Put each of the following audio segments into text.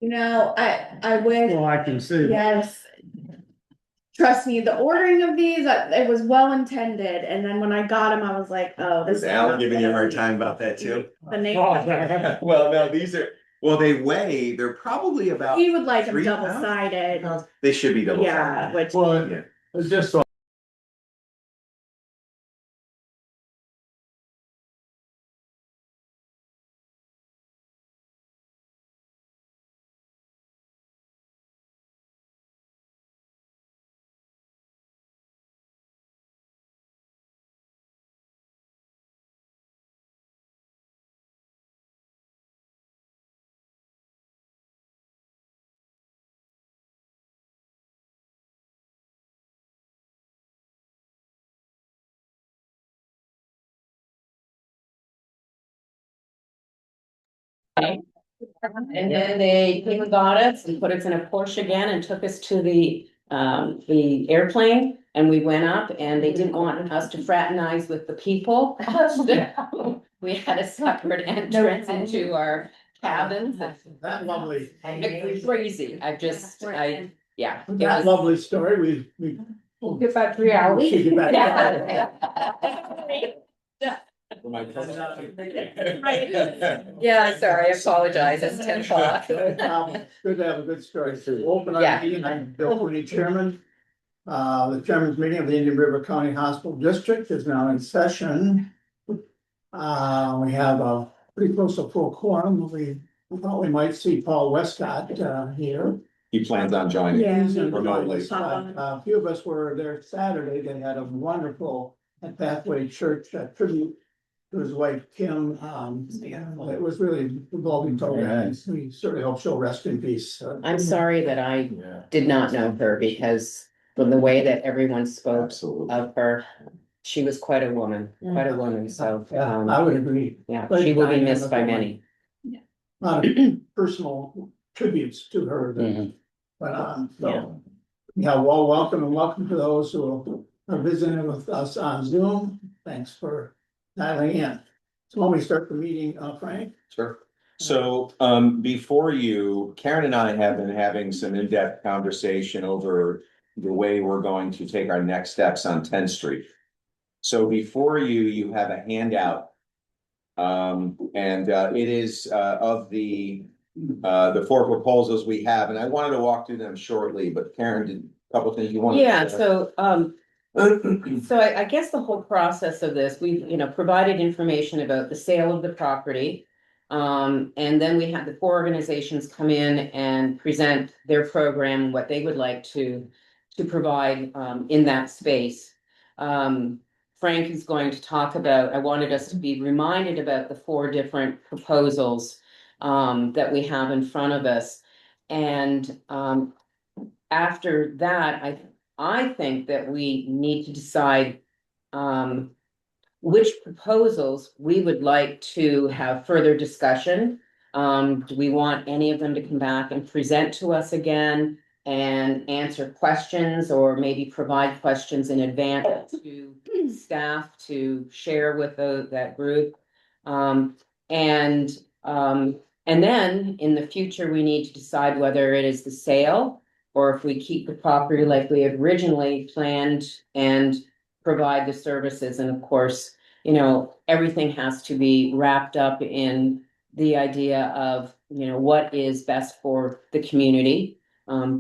I wish, Well, I can see. yes. Trust me, the ordering of these, it was well intended, and then when I got them, I was like, oh, this Was is Al not giving you a hard gonna time about that too? be the name. Well, no, well, they weigh, they're probably about. He would like them 3 double pounds? sided, They should be double yeah, sided. which. Well, Yeah. it's just so. And then they came and got us and put us in a Porsche again and took us to the airplane. And we went up and they didn't want us to fraternize with the people. We had a separate entrance into our cabins. That lovely. It's crazy. Yeah. it That was- lovely story, we. We'll get back 3 hours. We'll get back. Yeah, sorry, I apologize. It's 10 o'clock. Good to have a good story. So open our Yeah. meeting. I'm Bill Cooney, Chairman. The Chairman's meeting of the Indian River County Hospital District is now in session. We have a pretty close to full quorum. We thought we might see Paul Westcott here. He plans on joining. Yeah. He's gonna join Remotely. us. A few of us were there Saturday. They had a wonderful at Pathway Church tribute to his wife Kim. It was really involving program. We certainly hope she'll rest in peace. I'm sorry that I did not know her because from the way that everyone spoke Absolutely. of her, she was quite a woman, so. Yeah, I would agree. Yeah, she will be missed by many. A lot of personal tributes to her that Mhm. went on, so. Yeah, well, welcome and welcome to those who are visiting with us on Zoom. Thanks for dialing in. So when we start the meeting, Frank? Sure. So, before you, Karen and I have been having some in-depth conversation over the way we're going to take our next steps on 10th Street. So before you, you have a handout. It is, of the 4 proposals we have, and I wanted to walk through them shortly, but Karen did a couple things you wanted. Yeah, so, I guess the whole process of this, we've, provided information about the sale of the property. And then we had the 4 organizations come in and present their program, what they would like to provide, in that space. Frank is going to talk about, I wanted us to be reminded about the 4 different proposals, that we have in front of us. And, after that, I think that we need to decide which proposals we would like to have further discussion. Do we want any of them to come back and present to us again and answer questions or maybe provide questions in advance to staff to share with that group? And then in the future, we need to decide whether it is the sale or if we keep the property like we had originally planned and provide the services. And of course, everything has to be wrapped up in the idea of, what is best for the community,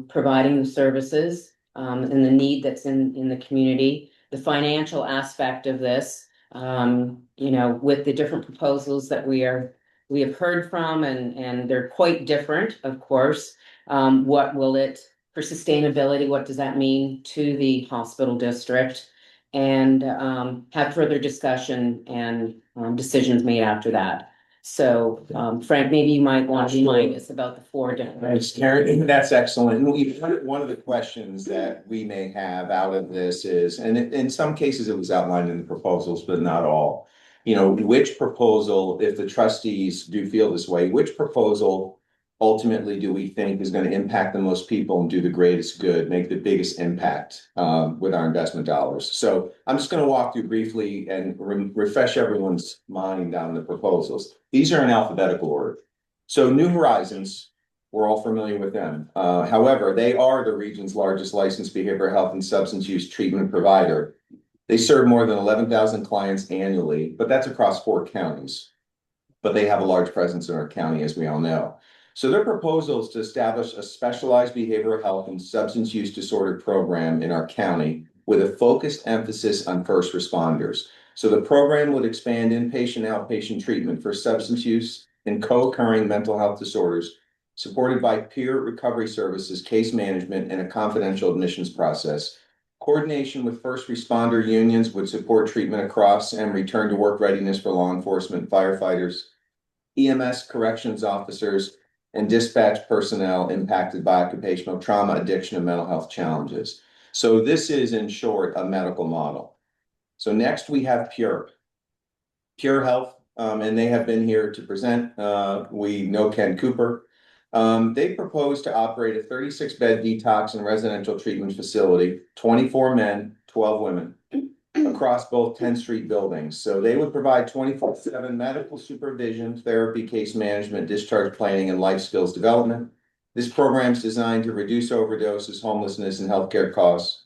providing the services, and the need that's in the community, the financial aspect of this, with the different proposals that we have heard from, and they're quite different, of course. What will it, for sustainability, what does that mean to the hospital district? And have further discussion and decisions made after that. So, Frank, maybe you might want to remind us about the 4 different. Thanks, Karen. That's excellent. And one of the questions that we may have out of this is, and in some cases it was outlined in the proposals, but not all. Which proposal, if the trustees do feel this way, which proposal ultimately do we think is going to impact the most people and do the greatest good, make the biggest impact with our investment dollars? So I'm just going to walk through briefly and refresh everyone's mind on the proposals. These are in alphabetical order. So New Horizons We're all familiar with them. However, they are the region's largest licensed behavioral health and substance use treatment provider. They serve more than 11,000 clients annually, but that's across 4 counties. But they have a large presence in our county, as we all know. So their proposal is to establish a specialized behavioral health and substance use disorder program in our county with a focused emphasis on first responders. So the program would expand inpatient, outpatient treatment for substance use and co-occurring mental health disorders, supported by peer recovery services, case management, and a confidential admissions process. Coordination with first responder unions would support treatment across and return to work readiness for law enforcement, firefighters, EMS corrections officers, and dispatch personnel impacted by occupational trauma, addiction, and mental health challenges. So this is, in short, a medical model. So next we have Pure. Pure Health, and they have been here to present. We know Ken Cooper. They propose to operate a 36-bed detox and residential treatment facility, 24 men, 12 women, across both 10th Street buildings. So they would provide 24/7 medical supervision, therapy, case management, discharge planning, and life skills development. This program is designed to reduce overdoses, homelessness, and healthcare costs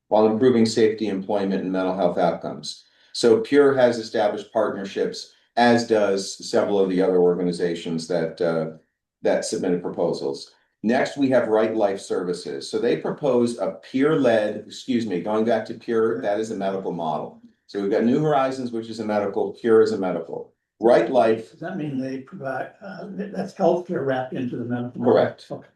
while improving safety, employment, and mental health outcomes. So Pure has established partnerships, as does several of the other organizations that submitted proposals. Next, we have Right Life Services. So they propose a peer-led, going back to Pure, that is a medical model. So we've got New Horizons, which is a medical, Pure is a medical. Right Life, Does that mean they provide, that's healthcare wrapped into the medical? Correct. Okay.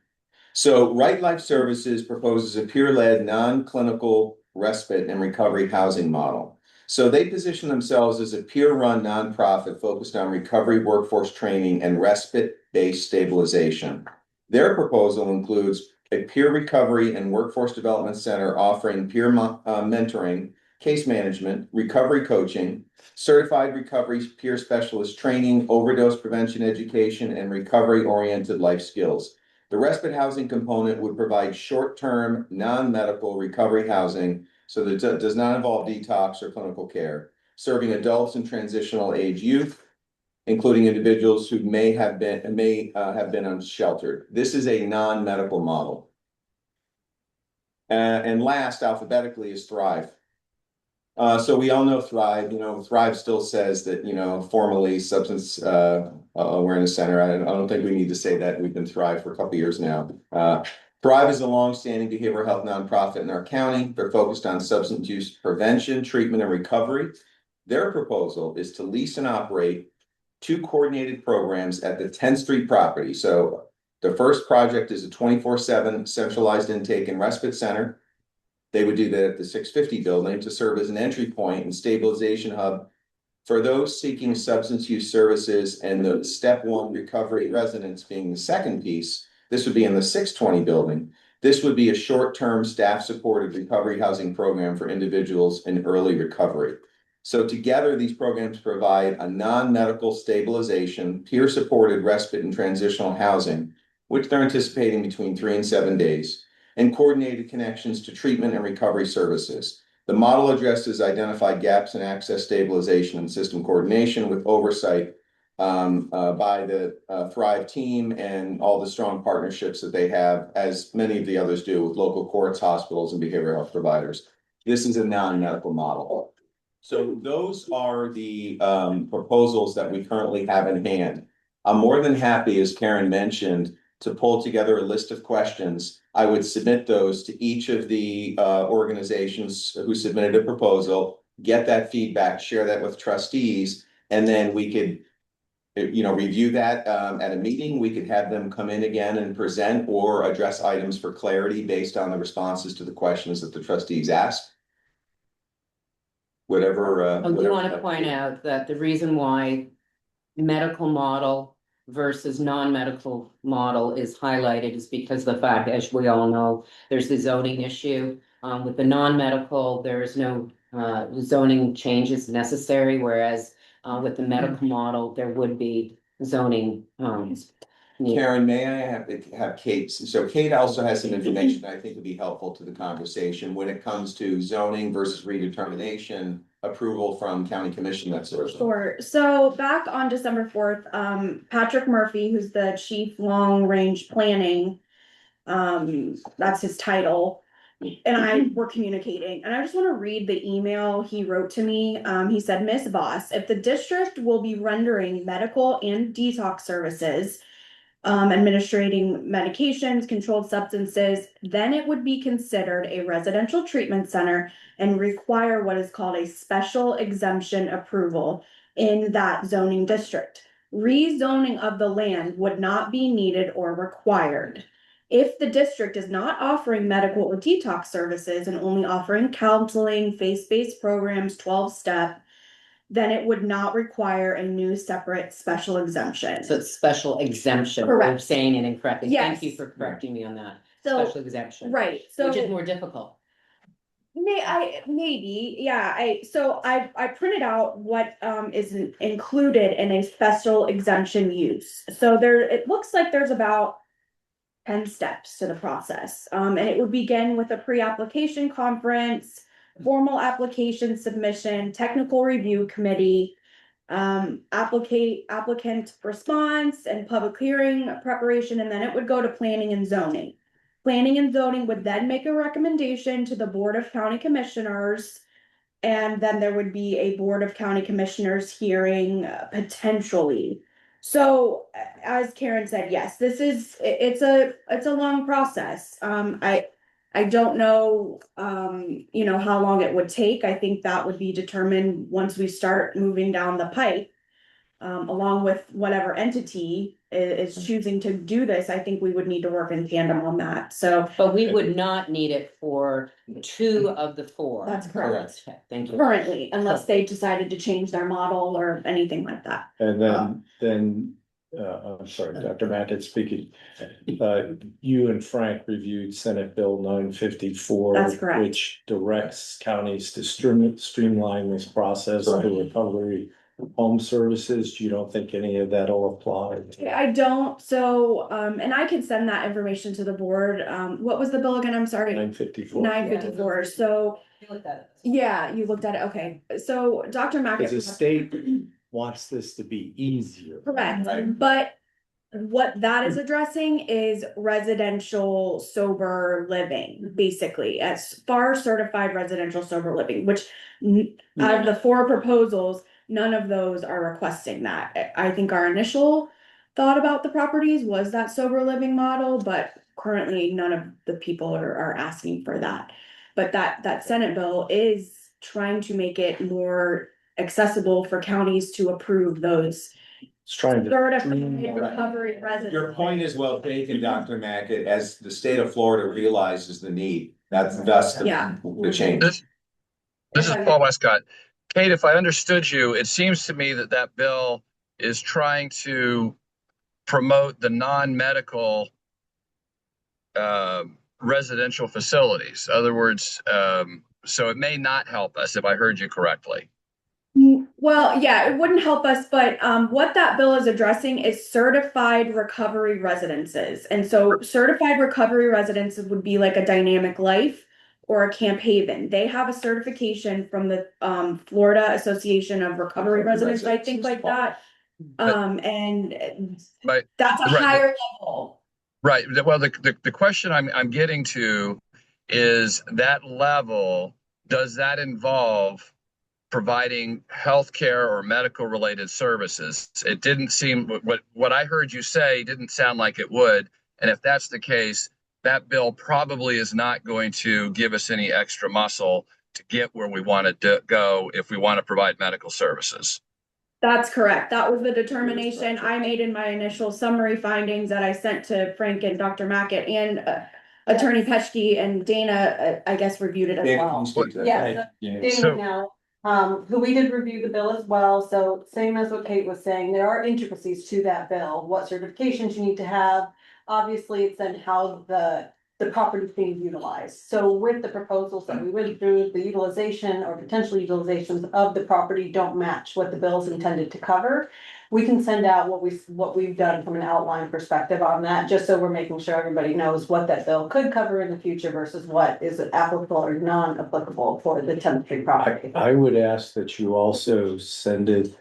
so Right Life Services proposes a peer-led, non-clinical respite and recovery housing model. So they position themselves as a peer-run nonprofit focused on recovery, workforce training, and respite-based stabilization. Their proposal includes a peer recovery and workforce development center offering peer mentoring, case management, recovery coaching, certified recovery peer specialist training, overdose prevention education, and recovery-oriented life skills. The respite housing component would provide short-term, non-medical recovery housing, so that it does not involve detox or clinical care, serving adults and transitional age youth, including individuals who may have been unsheltered. This is a non-medical model. And last, alphabetically, is Thrive. So we all know Thrive. Thrive still says that, formally Substance Awareness Center. I don't think we need to say that. We've been Thrive for a couple of years now. Thrive is a longstanding behavioral health nonprofit in our county. They're focused on substance use prevention, treatment, and recovery. Their proposal is to lease and operate 2 coordinated programs at the 10th Street property. So the first project is a 24/7 centralized intake and respite center. They would do that at the 650 building to serve as an entry point and stabilization hub for those seeking substance use services, and the step 1 recovery residents being the second piece. This would be in the 620 building. This would be a short-term staff-supported recovery housing program for individuals in early recovery. So together, these programs provide a non-medical stabilization, peer-supported respite and transitional housing, which they're anticipating between 3 and 7 days, and coordinated connections to treatment and recovery services. The model addresses identified gaps in access stabilization and system coordination with oversight by the Thrive team and all the strong partnerships that they have, as many of the others do, with local courts, hospitals, and behavioral health providers. This is a non-medical model. So those are the proposals that we currently have in hand. I'm more than happy, as Karen mentioned, to pull together a list of questions. I would submit those to each of the organizations who submitted a proposal, get that feedback, share that with trustees, and then we could review that at a meeting. We could have them come in again and present or address items for clarity based on the responses to the questions that the trustees asked. Whatever. I do want to point out that the reason why medical model versus non-medical model is highlighted is because the fact, as we all know, there's the zoning issue. With the non-medical, there is no zoning changes necessary, whereas with the medical model, there would be zoning Karen, may I have Kate, so Kate also has some information that I think would be helpful to the conversation when it comes to zoning versus redetermination. Approval from county commission, that sort of thing. Sure. So back on December 4th, Patrick Murphy, who's the chief long range planning, that's his title. And I were communicating, and I just want to read the email he wrote to me. He said, Miss Voss, if the district will be rendering medical and detox services, administrating medications, controlled substances, then it would be considered a residential treatment center and require what is called a special exemption approval in that zoning district. Rezoning of the land would not be needed or required. If the district is not offering medical or detox services and only offering counseling, faith-based programs, 12-step, then it would not require a new separate special exemption. So it's special exemption. Correct. I'm saying it incorrectly. Thank you Yes. for correcting me on that. So, Special exemption. right, so. Which is more difficult. Maybe, yeah, I printed out what is included in a special exemption use. So there, it looks like there's about 10 steps to the process. And it would begin with a pre-application conference, formal application submission, technical review committee, applicant response and public hearing preparation, and then it would go to planning and zoning. Planning and zoning would then make a recommendation to the Board of County Commissioners. And then there would be a Board of County Commissioners hearing potentially. So as Karen said, yes, this is, it's a long process. I don't know, how long it would take. I think that would be determined once we start moving down the pipe. Along with whatever entity is choosing to do this, I think we would need to work in tandem on that, so. But we would not need it for 2 of the 4. That's correct. Okay, thank you. Currently, unless they decided to change their model or anything like that. And then, I'm sorry, Dr. Mackett speaking. You and Frank reviewed Senate Bill 954. That's correct. Which directs counties to streamline this process to recovery home services. You don't think any of that will apply? I don't, so, and I can send that information to the board. What was the bill again? I'm sorry. 954. 954, so, yeah, you looked at it, okay. So Dr. Because the Mackett. state wants this to be easier. Correct, Right. but what that is addressing is residential sober living, basically, as far certified residential sober living, which out of the 4 proposals, none of those are requesting that. I think our initial thought about the properties was that sober living model, but currently none of the people are asking for that. But that Senate bill is trying to make it more accessible for counties to approve those It's trying to. certified recovery residents. Your point is well taken, Dr. Mackett, as the state of Florida realizes the need, that's Yeah. the change. This is Paul Westcott. Kate, if I understood you, it seems to me that bill is trying to promote the non-medical residential facilities. In other words, so it may not help us if I heard you correctly. Well, yeah, it wouldn't help us, but what that bill is addressing is certified recovery residences. And so certified recovery residences would be like a Dynamic Life or a Camp Haven. They have a certification from the Florida Association of Recovery Residents, I think like that. And Right. that's a Right. higher level. Right. Well, the question I'm getting to is that level, does that involve providing healthcare or medical related services? It didn't seem, what I heard you say didn't sound like it would. And if that's the case, that bill probably is not going to give us any extra muscle to get where we want to go if we want to provide medical services. That's correct. That was the determination I made in my initial summary findings that I sent to Frank and Dr. Mackett and Attorney Peschke, and Dana, I guess, reviewed it as Dana, can well. you speak to that? Yeah, Yeah. So- now, who we did review the bill as well, so same as what Kate was saying, there are intricacies to that bill, what certifications you need to have. Obviously, it's then how the property is being utilized, so with the proposals that we went through, the utilization or potential utilizations of the property don't match what the bill is intended to cover. we can send out what we've done from an outline perspective on that, just so we're making sure everybody knows what that bill could cover in the future versus what is applicable or non-applicable for the 10th Street property. I would ask that you also send it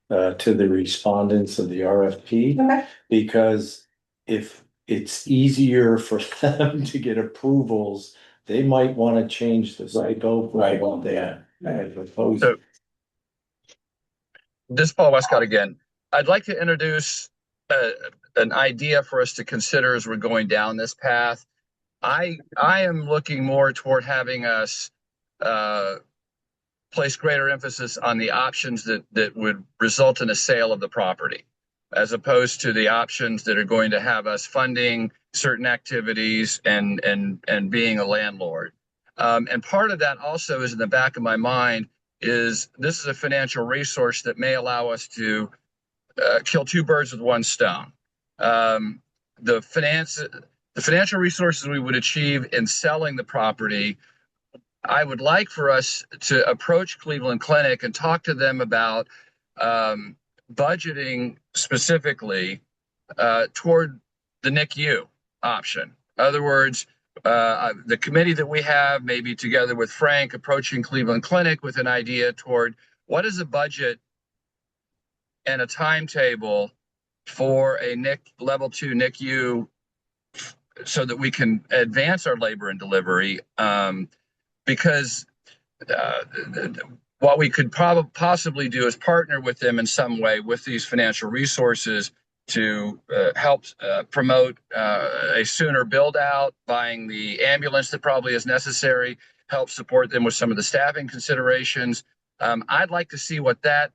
to the respondents of the RFP, Okay. because if it's easier for them to get approvals, they might want to change the scope. Right. Of that. As opposed. So- This is Paul Westcott again. I'd like to introduce an idea for us to consider as we're going down this path. I am looking more toward having us place greater emphasis on the options that would result in a sale of the property, as opposed to the options that are going to have us funding certain activities and being a landlord. And part of that also is in the back of my mind is this is a financial resource that may allow us to kill two birds with one stone. The financial resources we would achieve in selling the property, I would like for us to approach Cleveland Clinic and talk to them about budgeting specifically toward the NICU option. In other words, the committee that we have, maybe together with Frank, approaching Cleveland Clinic with an idea toward what is a budget and a timetable for a level 2 NICU so that we can advance our labor and delivery. Because what we could possibly do is partner with them in some way with these financial resources to help promote a sooner build out, buying the ambulance that probably is necessary, help support them with some of the staffing considerations. I'd like to see what that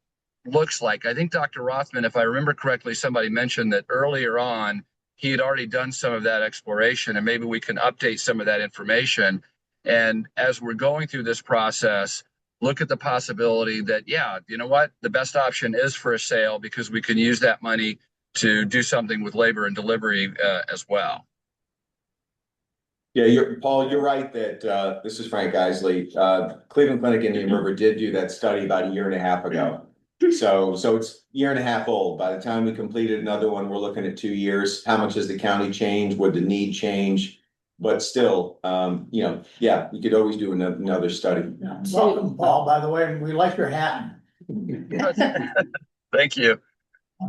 looks like. I think Dr. Rothman, if I remember correctly, somebody mentioned that earlier on, he had already done some of that exploration, and maybe we can update some of that information. And as we're going through this process, look at the possibility that, yeah, you know what, the best option is for a sale because we can use that money to do something with labor and delivery as well. Yeah, Paul, you're right that this is Frank Isley. Cleveland Clinic Indian River did do that study about 1.5 years ago. So it's 1.5 years old. By the time we completed another one, we're looking at 2 years. How much has the county changed? Would the need change? But still, yeah, you could always do another study. Yeah. Welcome, Paul, by the way, and we like your hat. Thank you.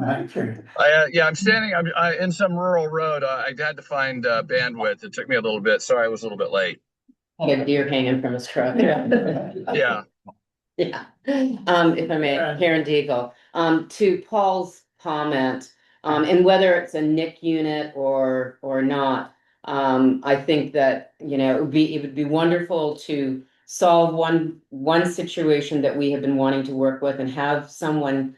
Okay. I'm standing. I'm in some rural road. I had to find bandwidth. It took me a little bit. Sorry, I was a little bit late. Had a deer hanging from his truck. Yeah. Yeah, if I may, Karen Deagle, to Paul's comment, and whether it's a NIC unit or not, I think that, it would be wonderful to solve one situation that we have been wanting to work with and have someone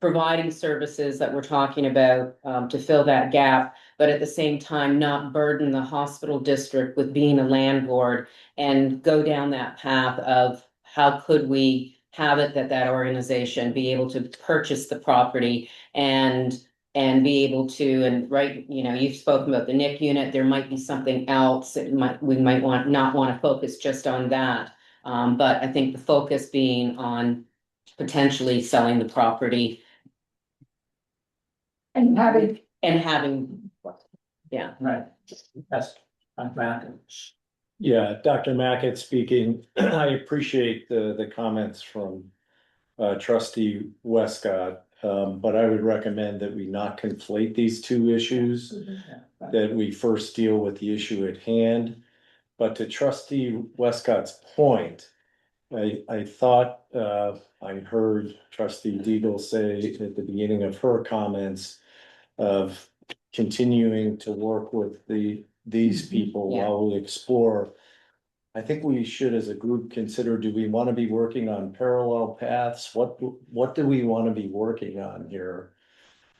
providing services that we're talking about, to fill that gap, but at the same time, not burden the hospital district with being a landlord and go down that path of how could we have it that organization be able to purchase the property and be able to, and right, you've spoken about the NIC unit, there might be something else that we might not want to focus just on that. But I think the focus being on potentially selling the property. And having. Yeah. Right. That's back. Yeah, Dr. Mackett speaking. I appreciate the comments from trustee Westcott, but I would recommend that we not conflate these two issues, that we first deal with the issue at hand. But to trustee Westcott's point, I thought I heard trustee Deagle say at the beginning of her comments of continuing to work with these people Yeah. while we explore. I think we should, as a group, consider, do we want to be working on parallel paths? What do we want to be working on here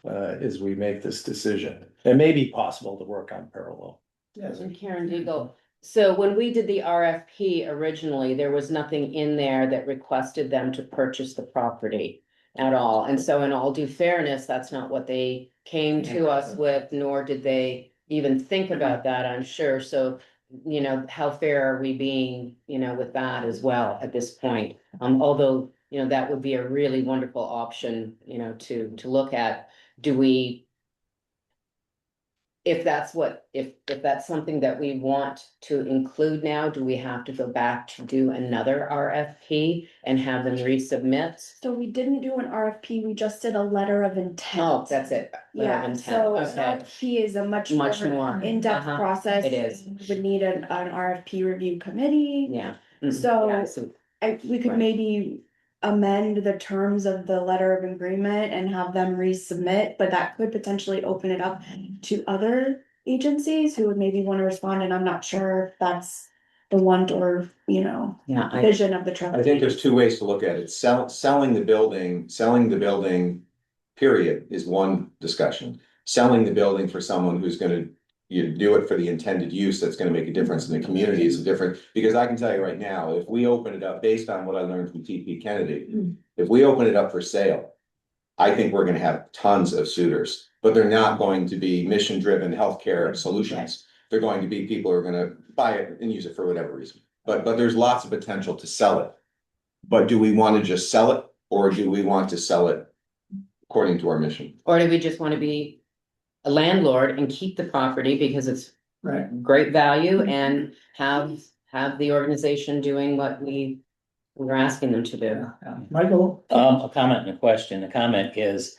as we make this decision? It may be possible to work on parallel. Yes. And Karen Deagle, so when we did the RFP originally, there was nothing in there that requested them to purchase the property at all. And so in all due fairness, that's not what they came to us with, nor did they even think about that, I'm sure. So, how fair are we being, with that as well at this point? Although you know, that would be a really wonderful option, you know, to look at. Do we? If that's what, if that's something that we want to include now, do we have to go back to do another RFP and have them resubmit? So we didn't do an RFP, we just did a letter of intent. Oh, that's it. Letter of Yeah, intent. so Okay, RFP is a much Much more more. in-depth Uh-huh. process. It is. We would need an RFP review committee. yeah. Mm, So- yeah, so We could Right. maybe amend the terms of the letter of agreement and have them resubmit, but that could potentially open it up to other agencies who would maybe want to respond, and I'm not sure if that's the want or, you know, Yeah, vision of the trust. I think there's two ways to look at it. Selling the building, period, is one discussion. Selling the building for someone who's gonna, you do it for the intended use that's gonna make a difference in the community is different. Because I can tell you right now, if we open it up, based on what I learned from TP Kennedy, if we open it up for sale, I think we're gonna have tons of suitors, but they're not going to be mission-driven healthcare solutions. They're going to be people who are gonna buy it and use it for whatever reason. But there's lots of potential to sell it. But do we want to just sell it, or do we want to sell it according to our mission? or do we just want to be a landlord and keep the property because it's Right. great value and have the organization doing what we're asking them to do? Michael? A comment and a question. The comment is,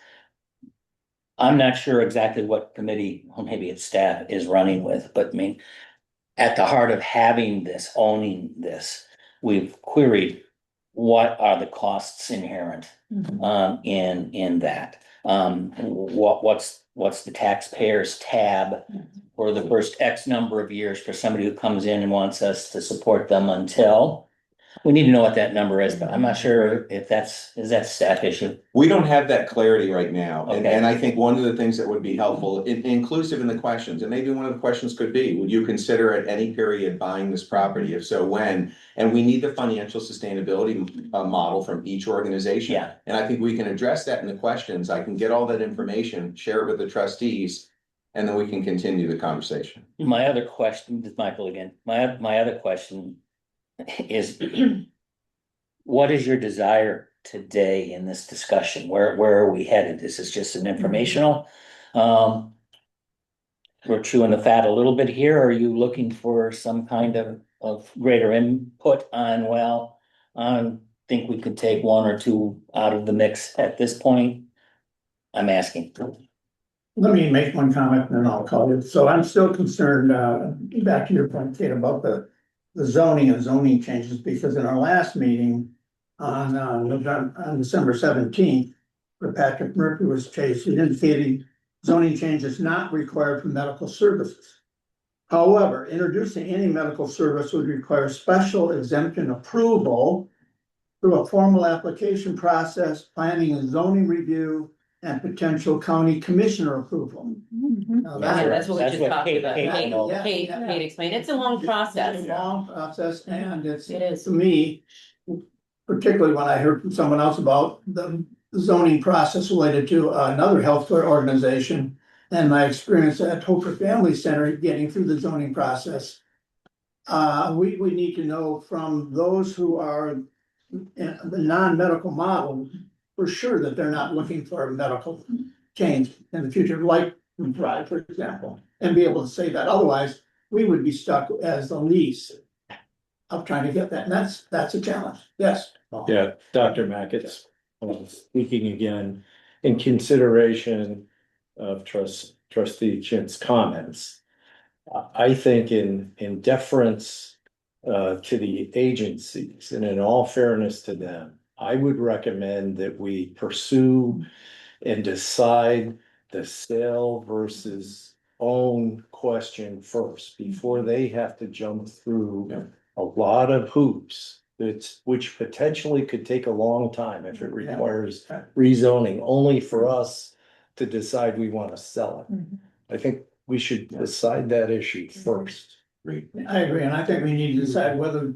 I'm not sure exactly what committee, or maybe it's staff, is running with, but I mean, at the heart of having this, owning this, we've queried what are the costs inherent in that? What's the taxpayer's tab for the first X number of years for somebody who comes in and wants us to support them until? We need to know what that number is, but I'm not sure if is that a staff issue? We don't have that clarity right now, and, Okay. and I think one of the things that would be helpful, inclusive in the questions, and maybe one of the questions could be, would you consider at any period buying this property? If so, when? And we need the financial sustainability model from each organization. Yeah. And I think we can address that in the questions. I can get all that information, share it with the trustees, and then we can continue the conversation. My other question, this is Michael again, my other question is, what is your desire today in this discussion? Where are we headed? This is just an informational. We're chewing the fat a little bit here. Are you looking for some kind of greater input on, well, I think we could take one or two out of the mix at this point? I'm asking. Let me make one comment and then I'll call you. So I'm still concerned, back to your point, Kate, about the zoning and zoning changes, because in our last meeting on December 17th, where Patrick Murphy was chased, he indicated zoning change is not required for medical services. However, introducing any medical service would require special exemption approval through a formal application process, planning and zoning review, and potential county commissioner approval. Now, Yeah, that's what we That's just what talked Kate- about. Kate Kate, will- Kate, Yeah. Kate explained, it's a long process. It's a long process, and it's, It is. to me, particularly when I heard from someone else about the zoning process related to another healthcare organization, and my experience at Hoper Family Center getting through the zoning process. We need to know from those who are in the non-medical model, for sure that they're not looking for a medical change in the future, like Thrive, for example, and be able to say that. Otherwise, we would be stuck as the lease of trying to get that, and that's a challenge. Yes. Yeah, Dr. Mackett's speaking again in consideration of trustee Chin's comments. I think in deference to the agencies and in all fairness to them, I would recommend that we pursue and decide the sale versus own question first before they have to jump through a lot of hoops. Which potentially could take a long time if it requires rezoning, only for us to decide we want to sell it. I think we should decide that issue first. I agree, and I think we need to decide whether,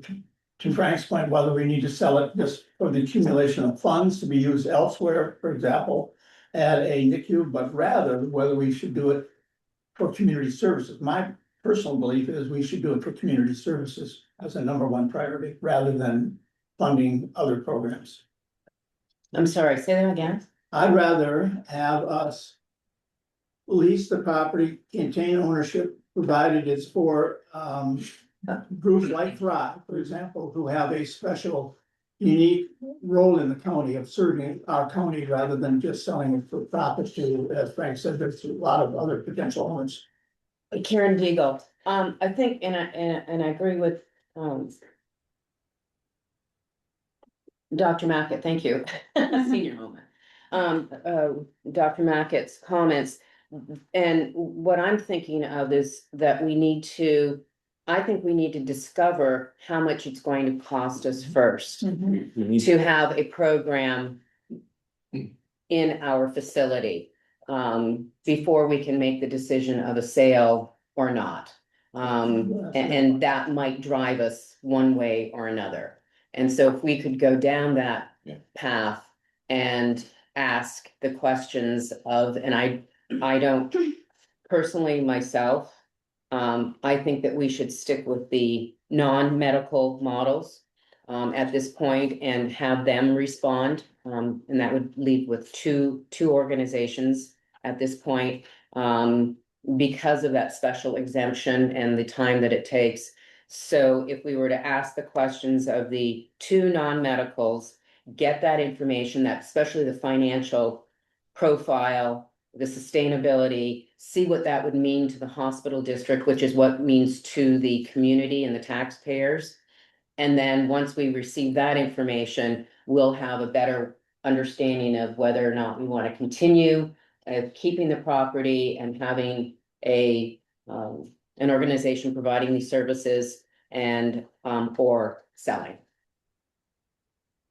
to Frank's point, whether we need to sell it just for the accumulation of funds to be used elsewhere, for example, at a NICU, but rather whether we should do it for community services. My personal belief is we should do it for community services as a number one priority, rather than funding other programs. I'm sorry, say that again? I'd rather have us lease the property, contain ownership, provided it's for, groups like Thrive, for example, who have a special unique role in the county of serving our county rather than just selling it for profit to, as Frank said, there's a lot of other potential owners. Karen Deagle, I think, and I agree with, Dr. Mackett, thank you, senior moment. Dr. Mackett's comments, and what I'm thinking of is that I think we need to discover how much it's going to cost us first to have a program in our facility, before we can make the decision of a sale or not. And that might drive us one way or another. And so if we could go down that path and ask the questions of, and I don't personally myself, I think that we should stick with the non-medical models at this point and have them respond. And that would leave with two organizations at this point, because of that special exemption and the time that it takes. So if we were to ask the questions of the two non-medicals, get that information, that especially the financial profile, the sustainability, see what that would mean to the hospital district, which is what it means to the community and the taxpayers. And then once we receive that information, we'll have a better understanding of whether or not we want to continue keeping the property and having an organization providing these services and or selling.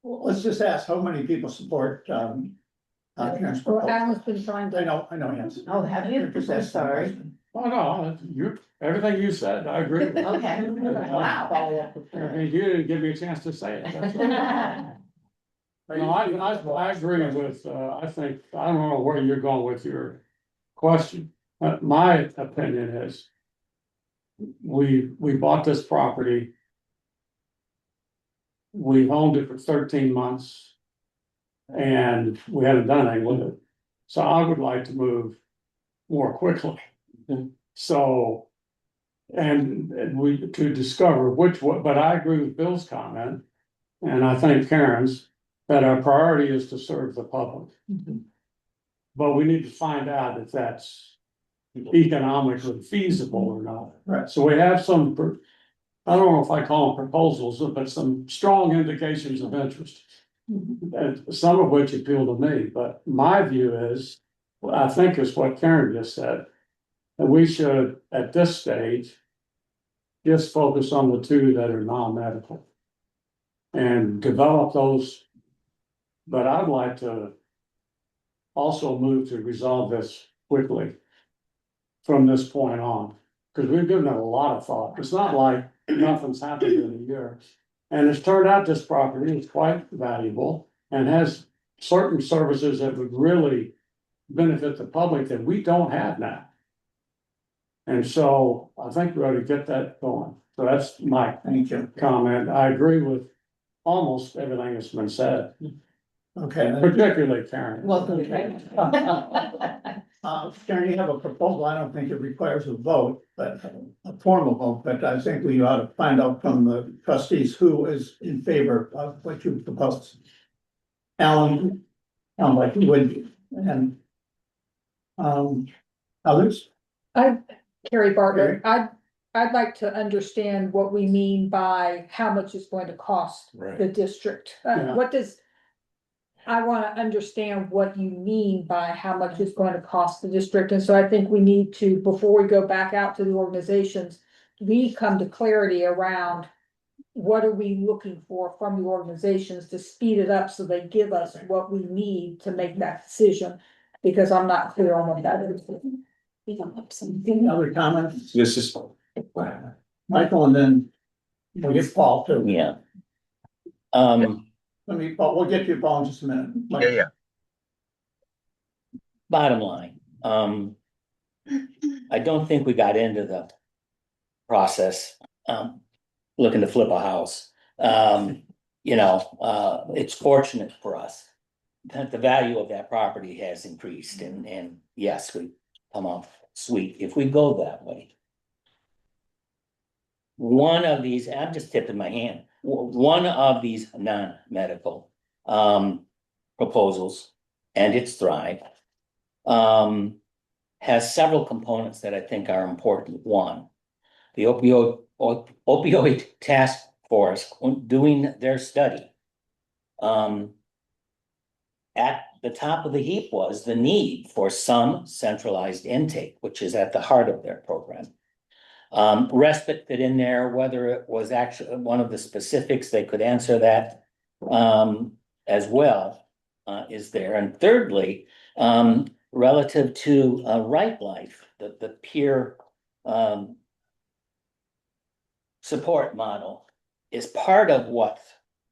Well, let's just ask how many people support, Karen's Well, proposal. Alan's been trying to. I know, yes. Oh, have you? Just I'm ask the sorry. question. Oh, no, everything you said, I agree with. Okay, wow. And you didn't give me a chance to say it. That's all. No, I agree with, I think, I don't know where you're going with your question, but my opinion is. We bought this property. We've owned it for 13 months. And we haven't done anything with it, so I would like to move more quickly. So. And we, to discover but I agree with Bill's comment, and I think Karen's, that our priority is to serve the public. But we need to find out if that's economically feasible or not. Right. So we have some, I don't know if I call them proposals, but some strong indications of interest. And some of which appeal to me, but my view is, I think is what Karen just said. That we should, at this stage, just focus on the two that are non-medical. And develop those. But I'd like to also move to resolve this quickly. From this point on, because we've given it a lot of thought. It's not like nothing's happened in a year. And it's turned out this property is quite valuable and has certain services that would really benefit the public that we don't have now. And so I think we ought to get that going. So that's my Thank you. comment. I agree with almost everything that's been said, Okay. particularly Karen. Welcome. Karen, you have a proposal. I don't think it requires a vote, but a formal vote, but I think we ought to find out from the trustees who is in favor of what you propose. Alan, sounds like you would be, and others? Carrie Bartlett, I'd like to understand what we mean by how much it's going to cost Right. the district. Yeah. I wanna understand what you mean by how much it's going to cost the district, and so I think we need to, before we go back out to the organizations, we come to clarity around what are we looking for from the organizations to speed it up so they give us what we need to make that decision, because I'm not clear on what that is. Other comments? This is. Michael, and then we'll get Paul too. Yeah. Paul, we'll get you, Paul, in just a minute. Yeah. Bottom line, I don't think we got into the process, looking to flip a house. It's fortunate for us the value of that property has increased and yes, we come off sweet if we go that way. One of these, I'm just tipping my hand, one of these non-medical proposals, and it's Thrive, has several components that I think are important. One, the opioid task force doing their study. At the top of the heap was the need for some centralized intake, which is at the heart of their program. Respite fit in there, whether it was actually one of the specifics, they could answer that as well, is there. And thirdly, relative to Right Life, the peer support model is part of what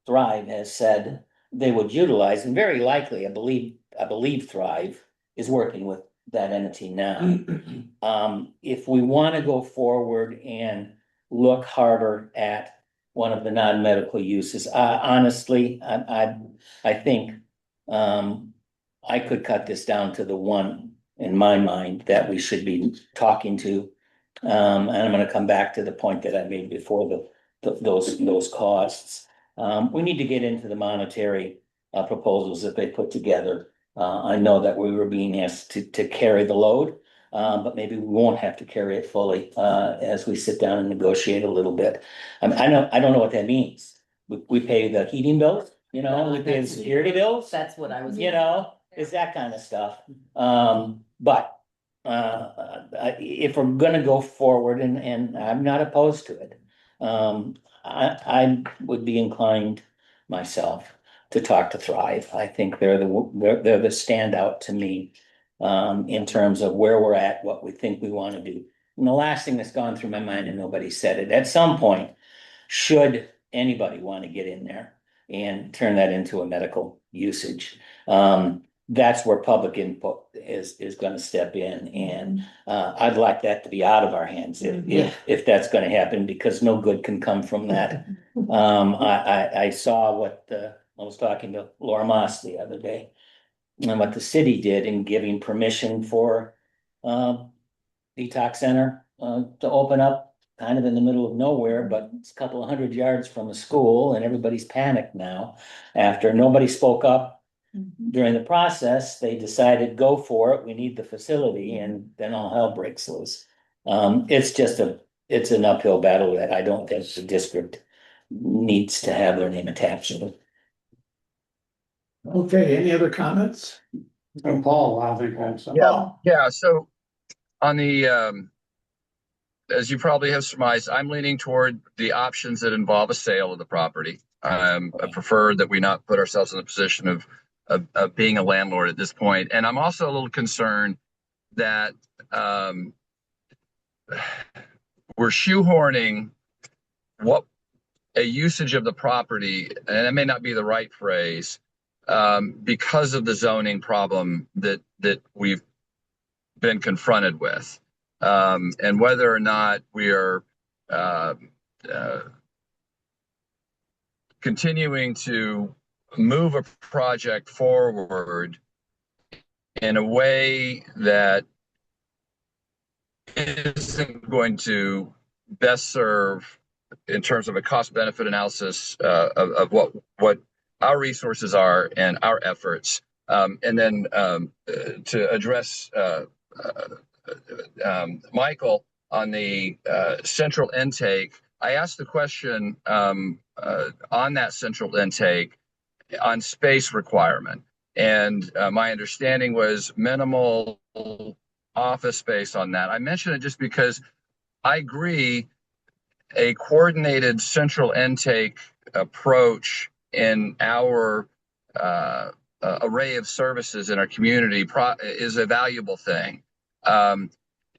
Thrive has said they would utilize, and very likely, I believe Thrive is working with that entity now. If we want to go forward and look harder at one of the non-medical uses, honestly, I think I could cut this down to the one in my mind that we should be talking to. And I'm gonna come back to the point that I made before, those costs. We need to get into the monetary proposals that they put together. I know that we were being asked to carry the load, but maybe we won't have to carry it fully as we sit down and negotiate a little bit. I don't know what that means. We pay the heating bills, we pay the security bills, That's what I was. it's that kind of stuff. But if we're gonna go forward, and I'm not opposed to it, I would be inclined myself to talk to Thrive. I think they're the standout to me in terms of where we're at, what we think we want to do. And the last thing that's gone through my mind, and nobody said it, at some point, should anybody want to get in there and turn that into a medical usage, that's where public input is gonna step in, and I'd like that to be out of our hands if that's gonna happen, because no good can come from that. I saw what I was talking to Laura Moss the other day, and what the city did in giving permission for detox center to open up kind of in the middle of nowhere, but it's a couple of 100 yards from a school, and everybody's panicked now. After nobody spoke up during the process, they decided, go for it, we need the facility, and then all hell breaks loose. It's an uphill battle that I don't think the district needs to have their name attached to it. Okay, any other comments? And Paul, I think that's. Yeah, so on the, as you probably have surmised, I'm leaning toward the options that involve a sale of the property. I prefer that we not put ourselves in the position of being a landlord at this point. And I'm also a little concerned that we're shoehorning what a usage of the property, and it may not be the right phrase, because of the zoning problem that we've been confronted with, and whether or not we are continuing to move a project forward in a way that isn't going to best serve in terms of a cost benefit analysis of what our resources are and our efforts. And then to address Michael on the central intake, I asked the question on that central intake on space requirement. And my understanding was minimal office space on that. I mention it just because I agree a coordinated central intake approach in our array of services in our community is a valuable thing.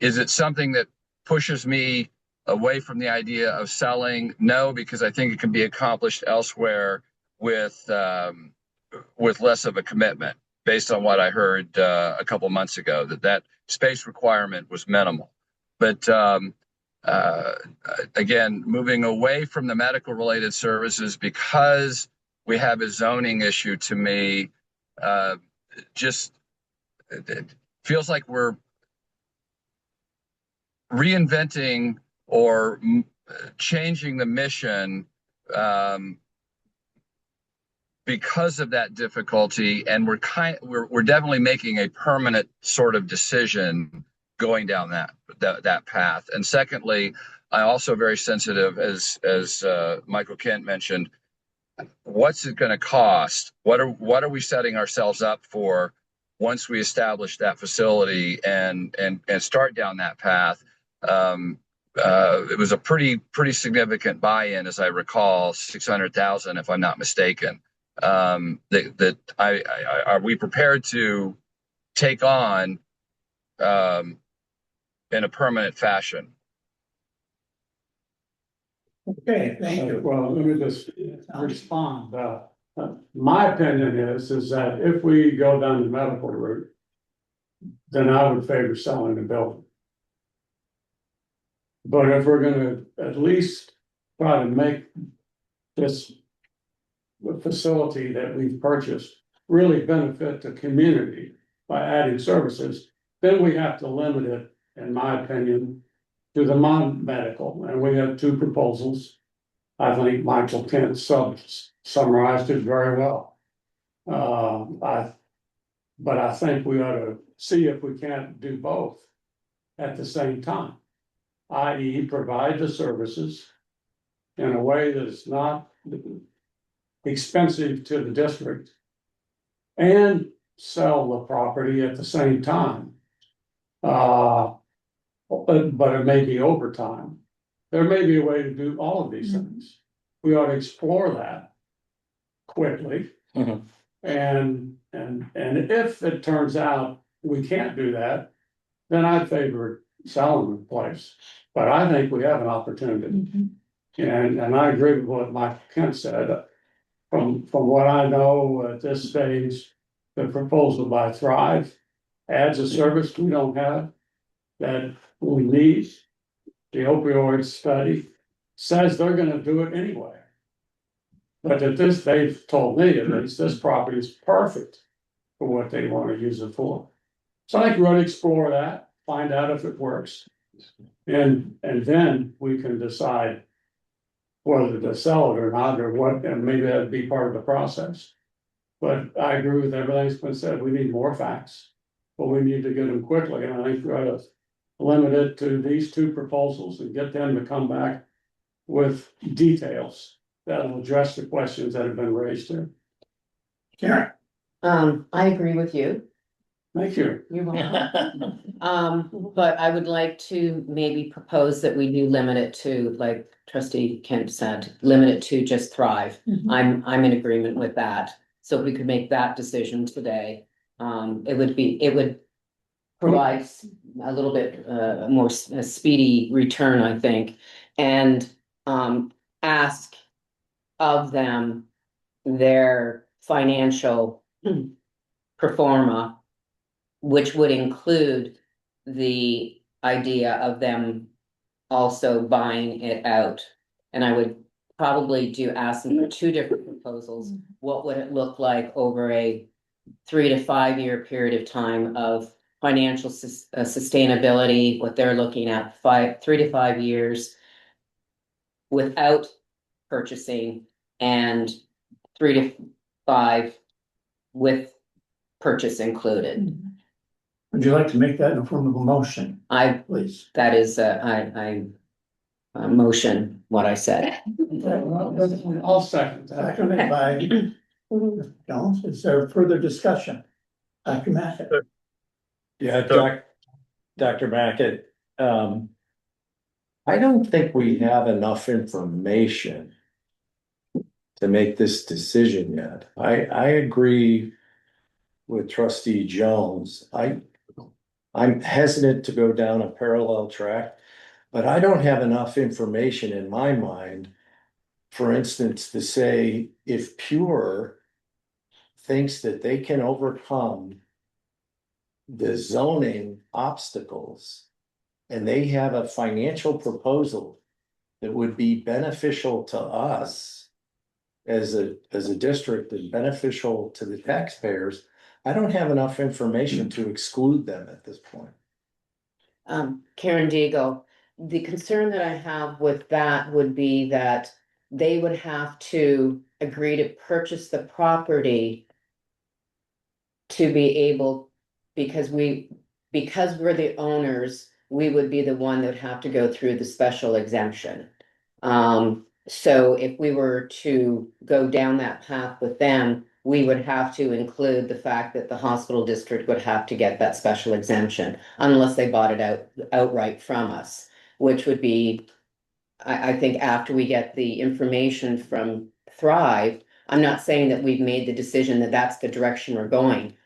Is it something that pushes me away from the idea of selling? No, because I think it can be accomplished elsewhere with less of a commitment, based on what I heard a couple months ago, that space requirement was minimal. But again, moving away from the medical related services because we have a zoning issue, to me, just, it feels like we're reinventing or changing the mission, because of that difficulty, and we're definitely making a permanent sort of decision going down that path. And secondly, I also very sensitive, as Michael Kent mentioned, what's it going to cost? What are we setting ourselves up for once we establish that facility and start down that path? It was a pretty significant buy-in, as I recall, 600,000, if I'm not mistaken. Are we prepared to take on in a permanent fashion? Okay, thank you. Well, let me just respond. My opinion is that if we go down the medical route, then I would favor selling the building. But if we're gonna at least try to make this facility that we've purchased really benefit the community by adding services, then we have to limit it, in my opinion, to the non-medical, and we have two proposals. I think Michael Kent summarized it very well. But I think we ought to see if we can't do both at the same time, i.e. provide the services in a way that is not expensive to the district and sell the property at the same time. But it may be over time. There may be a way to do all of these things. We ought to explore that quickly. Mhm. And if it turns out we can't do that, then I'd favor selling the place. But I think we have an opportunity. And I agree with what Mike Kent said. From what I know at this stage, the proposal by Thrive adds a service we don't have that we need. The opioid study says they're gonna do it anyway. But they've told me at least, this property is perfect for what they wanna use it for. So I think we ought to explore that, find out if it works. And then we can decide whether to sell it or not, or what, and maybe that'd be part of the process. But I agree with everything that's been said, we need more facts, but we need to get them quickly, and I think we ought to limit it to these two proposals and get them to come back with details that'll address the questions that have been raised here. Karen, I agree with you. Thank you. You're welcome. But I would like to maybe propose that we do limit it to, like trustee Kent said, limit it to just Thrive. I'm in agreement with that. So if we could make that decision today, it would provide a little bit more speedy return, I think, and ask of them their financial performa, which would include the idea of them also buying it out. And I would probably ask them for two different proposals. What would it look like over a 3 to 5 year period of time of financial sustainability, what they're looking at 3 to 5 years without purchasing, and 3 to 5 with purchase included. would you like to make that in the form of a motion, please? That is, I motion what I said. I'll second that. Seconded by Mr. Jones. Is there further discussion? Dr. Mackett? Yeah, Dr. Mackett, I don't think we have enough information to make this decision yet. I agree with trustee Jones. I'm hesitant to go down a parallel track, but I don't have enough information in my mind, for instance, to say if Pure thinks that they can overcome the zoning obstacles and they have a financial proposal that would be beneficial to us as a district and beneficial to the taxpayers, I don't have enough information to exclude them at this point. Karen Deagle, the concern that I have with that would be that they would have to agree to purchase the property to be able, because we're the owners, we would be the one that would have to go through the special exemption. So if we were to go down that path with them, we would have to include the fact that the hospital district would have to get that special exemption unless they bought it outright from us, which would be, I think after we get the information from Thrive, I'm not saying that we've made the decision that that's the direction we're going.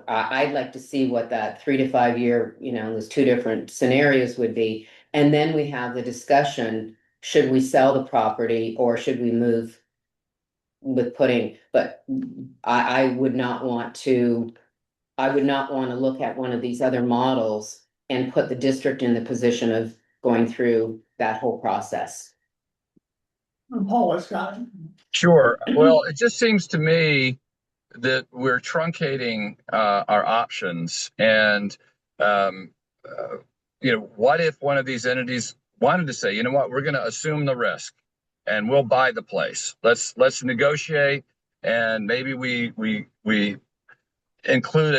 I'd like to see what that 3 to 5 year, those two different scenarios would be. And then we have the discussion, should we sell the property or should we move with putting, but I would not want to look at one of these other models and put the district in the position of going through that whole process. Paul Westcott. Sure. Well, it just seems to me that we're truncating our options. And, what if one of these entities wanted to say, you know what, we're going to assume the risk and we'll buy the place. Let's negotiate. And maybe we include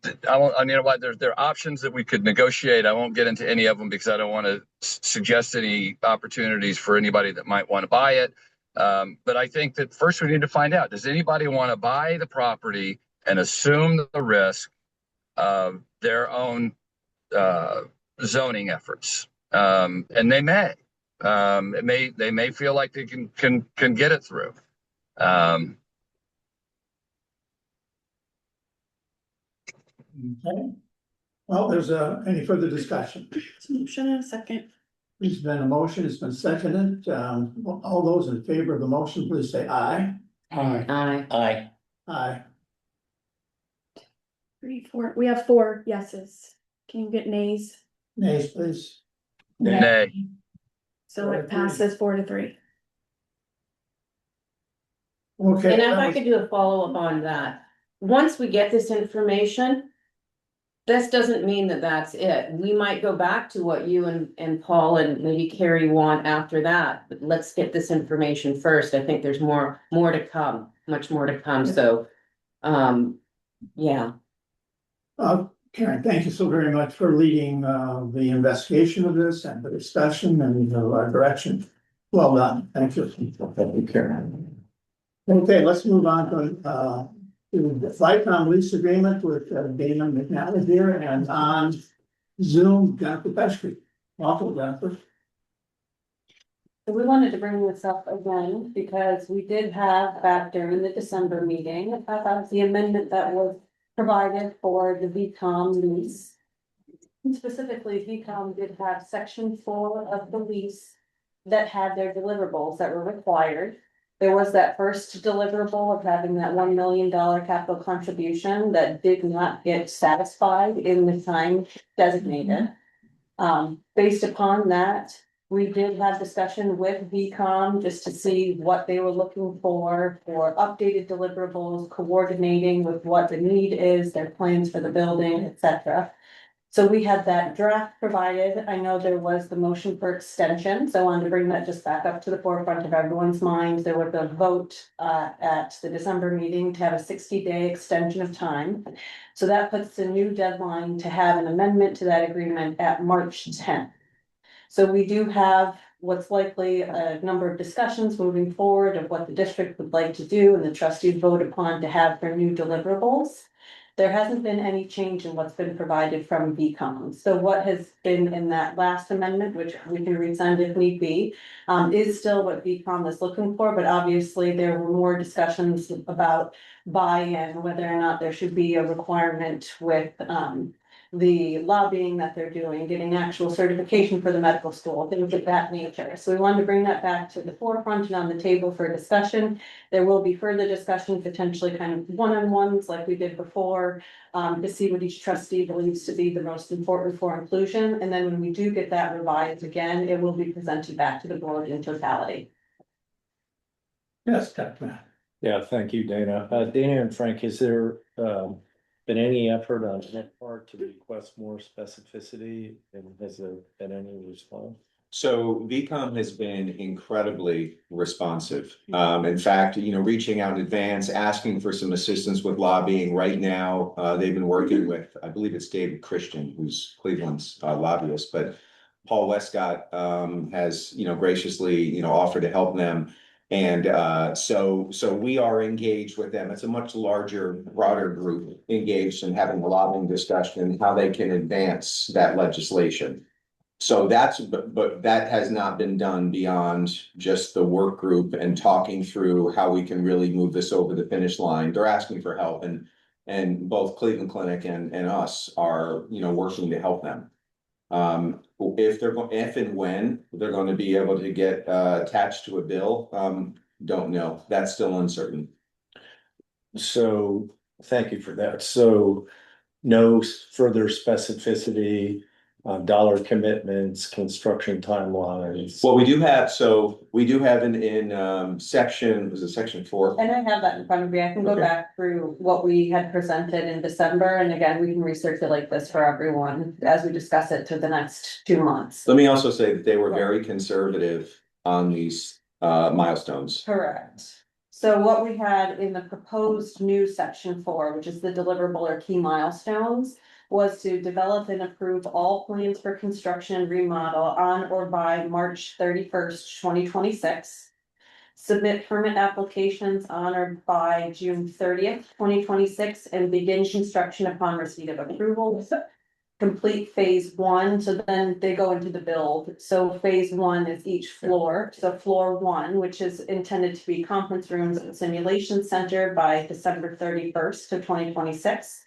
there are options that we could negotiate. I won't get into any of them because I don't want to suggest any opportunities for anybody that might want to buy it. But I think that first we need to find out, does anybody want to buy the property and assume the risk of their own zoning efforts? And they may. They may feel like they can get it through. Okay. Well, there's any further discussion? Motion in a second. There's been a motion, it's been seconded. All those in favor of the motion, please say aye. Aye. Aye. Aye. 3, 4, we have 4 yeses. Can you get nays? Nays, please. Nay. So 4 to it 3. passes 4 to 3. Okay. And if that I was- could do a follow-up on that, once we get this information, this doesn't mean that that's it. We might go back to what you and Paul and maybe Carrie want after that, but let's get this information first. I think there's more to come, much more to come, so, yeah. Karen, thank you so very much for leading the investigation of this and the discussion and the direction. Well done. Thank you. Thank you, Karen. Okay, let's move on to the Vicom lease agreement with Dana McNally here and on Zoom, Jennifer Pesky. Welcome, Jennifer. So we wanted to bring this up again because we did have back during the December meeting, the amendment that was provided for the VCOM lease. Specifically, VCOM did have section 4 of the lease that had their deliverables that were required. There was that first deliverable of having that $1 million capital contribution that did not get satisfied in the time designated. Based upon that, we did have discussion with VCOM just to see what they were looking for updated deliverables, coordinating with what the need is, their plans for the building, etc. So we had that draft provided. I know there was the motion for extension, so I wanted to bring that just back up to the forefront of everyone's mind. There was a vote at the December meeting to have a 60-day extension of time. So that puts a new deadline to have an amendment to that agreement at March 10th. So we do have what's likely a number of discussions moving forward of what the district would like to do and the trustees vote upon to have for new deliverables. There hasn't been any change in what's been provided from VCOM. So what has been in that last amendment, which we can resend if need be, is still what VCOM is looking for, but obviously there were more discussions about buy-in, whether or not there should be a requirement with the lobbying that they're doing, getting actual certification for the medical school, things of that nature. So we wanted to bring that back to the forefront and on the table for discussion. There will be further discussion, potentially kind of one-on-ones like we did before, to see what each trustee believes to be the most important for inclusion. And then when we do get that revised again, it will be presented back to the board in totality. Yes, Dr. Matt. Yeah, thank you, Dana. Dana and Frank, has there been any effort on their part to request more specificity, and has there been any response? So VCOM has been incredibly responsive. In fact, reaching out in advance, asking for some assistance with lobbying right now. They've been working with, I believe it's David Christian, who's Cleveland's lobbyist, but Paul Westcott has, graciously, offered to help them. And so we are engaged with them. It's a much larger, broader group engaged in having a lobbying discussion and how they can advance that legislation. So but that has not been done beyond just the work group and talking through how we can really move this over the finish line. They're asking for help, and both Cleveland Clinic and us are, working to help them. If and when they're going to be able to get attached to a bill, don't know. That's still uncertain. So, thank you for that. So, no further specificity on dollar commitments, construction timelines. Well, we do have in section, was it section 4? And I have that in front of me. I can go Okay. back through what we had presented in December, and again, we can recirculate this for everyone as we discuss it through the next 2 months. Let me also say that they were very conservative on these milestones. Correct. So what we had in the proposed new section 4, which is the deliverable or key milestones, was to develop and approve all plans for construction and remodel on or by March 31st, 2026. Submit permit applications on or by June 30th, 2026, and begin construction upon receipt of approval. Complete phase 1, so then they go into the build. So phase 1 is each floor. So floor 1, which is intended to be conference rooms and simulation center by December 31st of 2026.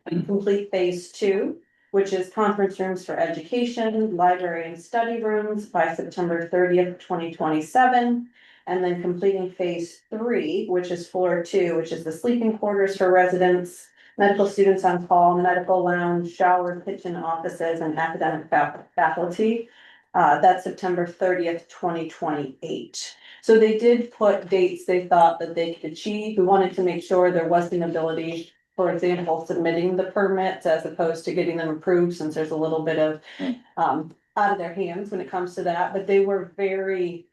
Complete phase 2, which is conference rooms for education, library and study rooms by September 30th, 2027. And then completing phase 3, which is floor 2, which is the sleeping quarters for residents, medical students on call, medical lounge, shower, kitchen, offices, and academic faculty. That's September 30th, 2028. So they did put dates they thought that they could achieve. We wanted to make sure there was an ability, for example, submitting the permits as opposed to getting them approved, since there's a little bit of out of their hands when it comes to that. But they were very,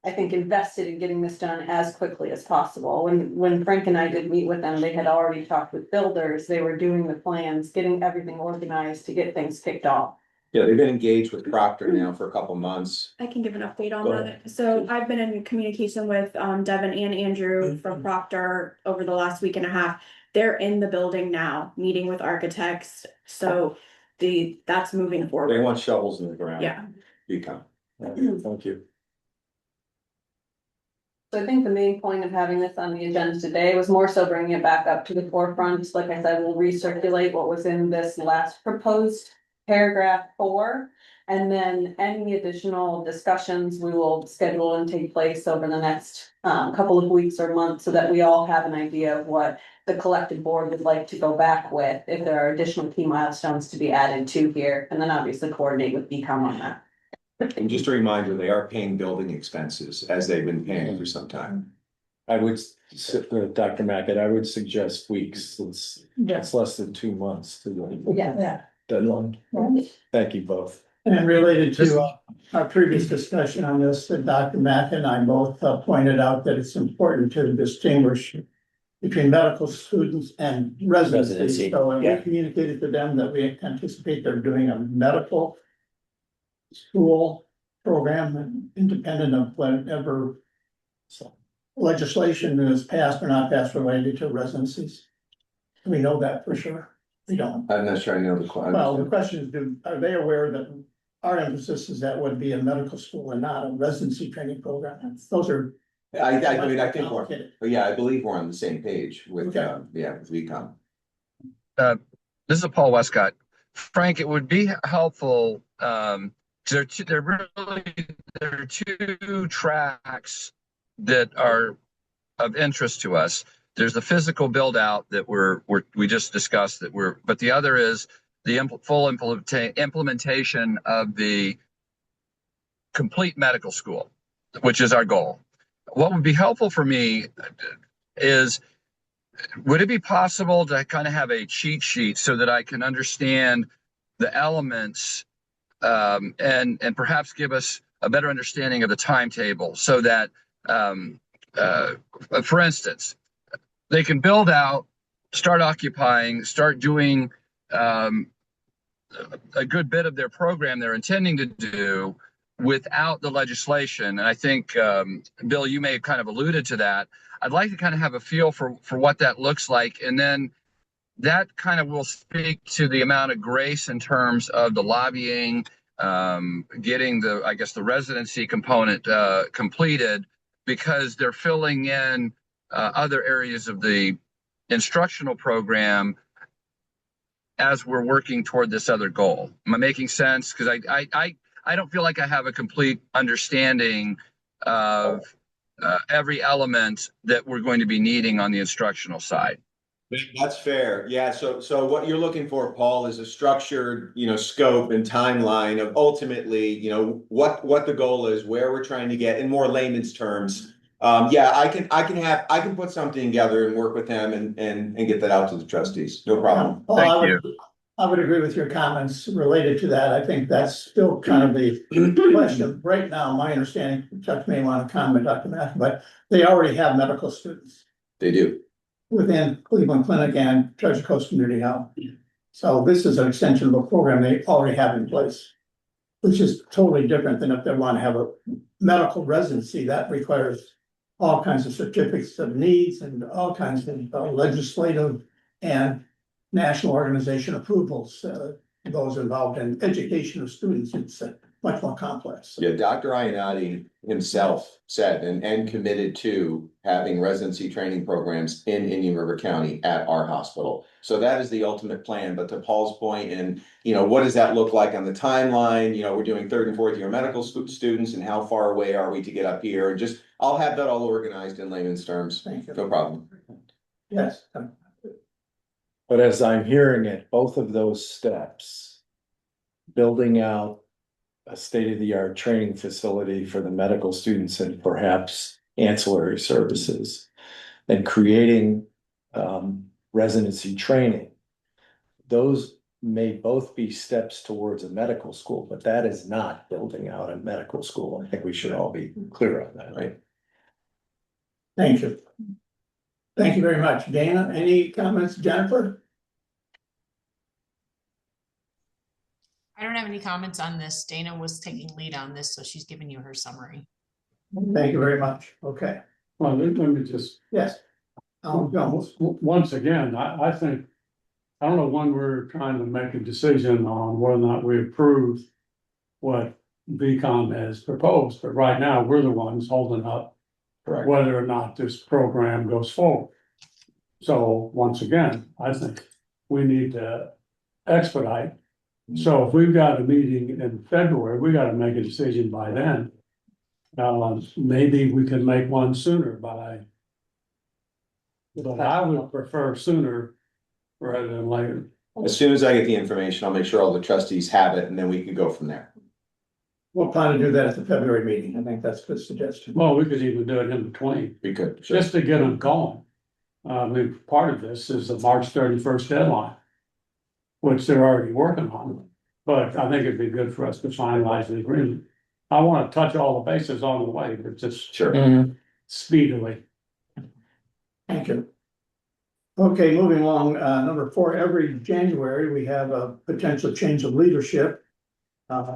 I think, invested in getting this done as quickly as possible. When Frank and I did meet with them, they had already talked with builders. They were doing the plans, getting everything organized to get things kicked off. Yeah, they've been engaged with Proctor now for a couple months. I can give an update on Go that. So I've been in communication with Devin and Andrew from Proctor over the last week and a half. They're in the building now, meeting with architects. So that's moving They forward. want shovels in the ground. Yeah. VCOM. Thank you. So I think the main point of having this on the agenda today was more so bringing it back up to the forefront. Like I said, we'll recirculate what was in this last proposed paragraph 4. And then any additional discussions we will schedule and take place over the next couple of weeks or months, so that we all have an idea of what the collective board would like to go back with, if there are additional key milestones to be added to here, and then obviously coordinate with BCOM on that. And just a reminder, they are paying building expenses as they've been paying for some time. I would, Dr. Mackett, I would suggest weeks, since it's less than 2 months to the Yeah. deadline. Thank you both. And related to our previous discussion on this, Dr. Mack and I both pointed out that it's important to distinguish between medical students and residency. Residency, So we yeah. communicated to them that we anticipate they're doing a medical school program independent of whatever legislation is passed or not passed related to residencies. We know that for sure. We don't. I'm not sure I know the Well, the question. question is, are they aware that our emphasis is that would be a medical school and not a residency training program? Those are. I mean, I think we're, complicated. but yeah, I believe we're on the same page with, Okay. with VCOM. This is Paul Westcott. Frank, it would be helpful, there are two tracks that are of interest to us. There's the physical build out that we just discussed but the other is the full implementation of the complete medical school, which is our goal. what would be helpful for me is, would it be possible to kind of have a cheat sheet so that I can understand the elements, and perhaps give us a better understanding of the timetable so that, um, for instance, they can build out, start occupying, start doing a good bit of their program they're intending to do without the legislation. And I think, Bill, you may have kind of alluded to that. I'd like to kind of have a feel for what that looks like. And then that kind of will speak to the amount of grace in terms of the lobbying, getting the, I guess, the residency component completed, because they're filling in other areas of the instructional program as we're working toward this other goal. Am I making sense? Because I don't feel like I have a complete understanding of every element that we're going to be needing on the instructional side. That's fair. Yeah. So what you're looking for, Paul, is a structured, scope and timeline of ultimately, what the goal is, where we're trying to get in more layman's terms. Yeah, I can put something together and work with them and get that out to the trustees. No problem. Paul, Thank I would agree with your comments related to that. I think that's still kind of the question. Right now, my understanding, Chuck may want to comment, Dr. Mack, but they already have medical students They do. within Cleveland Clinic and Treasure Coast Community Health. So this is an extension of a program they already have in place, which is totally different than if they want to have a medical residency. That requires all kinds of certificates of needs and all kinds of legislative and national organization approvals. Those involved in education of students, it's much more complex. Yeah, Dr. Iannotti himself said and committed to having residency training programs in Indian River County at our hospital. So that is the ultimate plan. But to Paul's point, and what does that look like on the timeline? We're doing third and fourth year medical students, and how far away are we to get up here? And just, I'll have that all organized in layman's terms. Thank you. No problem. Yes. But as I'm hearing it, both of those steps, building out a state-of-the-art training facility for the medical students and perhaps ancillary services, and creating residency training, those may both be steps towards a medical school, but that is not building out a medical school. I think we should all be clear on that, right? Thank you. Thank you very much. Dana, any comments? Jennifer? I don't have any comments on this. Dana was taking lead on this, so she's giving you her summary. Thank you very much. Okay. Well, let me just, Yes. once again, I think, I don't know when we're trying to make a decision on whether or not we approve what VCOM has proposed, but right now, we're the ones holding up Correct. whether or not this program goes forward. So once again, I think we need to expedite. So if we've got a meeting in February, we gotta make a decision by then. Maybe we can make one sooner but I would prefer sooner rather than later. As soon as I get the information, I'll make sure all the trustees have it, and then we can go from there. We'll plan to do that at the February meeting. I think that's a good suggestion. Well, we could even do it in between, We could. Sure. just to get them going. I mean, part of this is the March 31st deadline, which they're already working on. But I think it'd be good for us to finalize the agreement. I want to touch all the bases on the way, but just Sure. speedily. Thank you. Okay, moving along, number 4, every January, we have a potential change of leadership.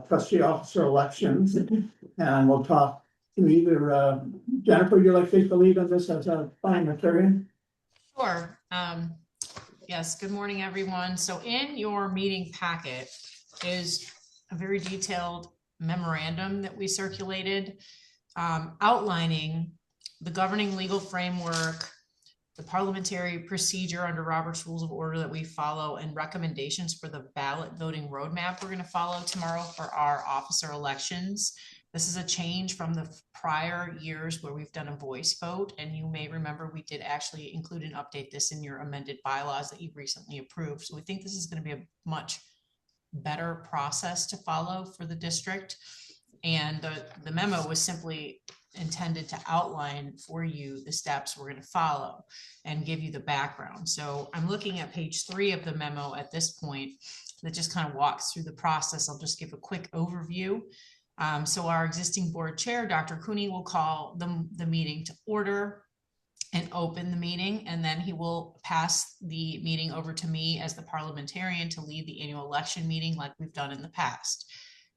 Trustee officer elections, and we'll talk to either, Jennifer, you like to take the lead on this as a parliamentarian? Sure. Yes, good morning, everyone. So in your meeting packet is a very detailed memorandum that we circulated, outlining the governing legal framework, the parliamentary procedure under Robert's Rules of Order that we follow, and recommendations for the ballot voting roadmap we're going to follow tomorrow for our officer elections. This is a change from the prior years where we've done a voice vote, and you may remember we did actually include and update this in your amended bylaws that you recently approved. So we think this is going to be a much better process to follow for the district. And the memo was simply intended to outline for you the steps we're going to follow and give you the background. So I'm looking at page 3 of the memo at this point that just kind of walks through the process. I'll just give a quick overview. So our existing board chair, Dr. Cooney, will call the meeting to order and open the meeting, and then he will pass the meeting over to me as the parliamentarian to lead the annual election meeting like we've done in the past.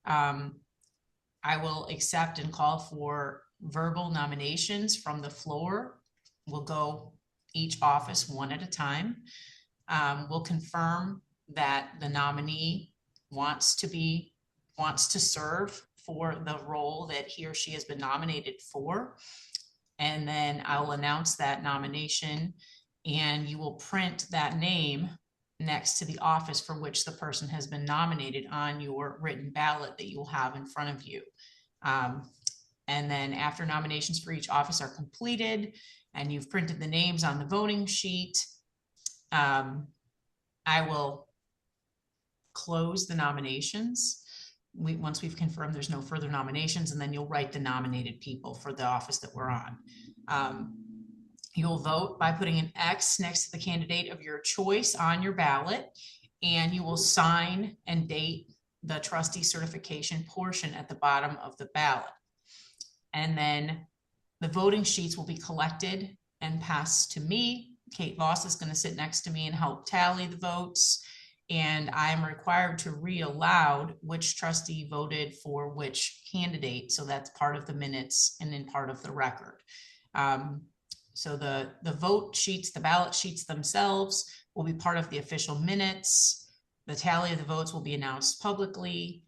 I will accept and call for verbal nominations from the floor. We'll go each office one at a time. We'll confirm that the nominee wants to serve for the role that he or she has been nominated for. And then I'll announce that nomination, and you will print that name next to the office for which the person has been nominated on your written ballot that you will have in front of you. And then after nominations for each office are completed and you've printed the names on the voting sheet, I will close the nominations. Once we've confirmed there's no further nominations, and then you'll write the nominated people for the office that we're on. You'll vote by putting an X next to the candidate of your choice on your ballot, and you will sign and date the trustee certification portion at the bottom of the ballot. And then the voting sheets will be collected and passed to me. Kate Voss is going to sit next to me and help tally the votes. And I am required to read aloud which trustee voted for which candidate. So that's part of the minutes and then part of the record. So the vote sheets, the ballot sheets themselves will be part of the official minutes. The tally of the votes will be announced publicly.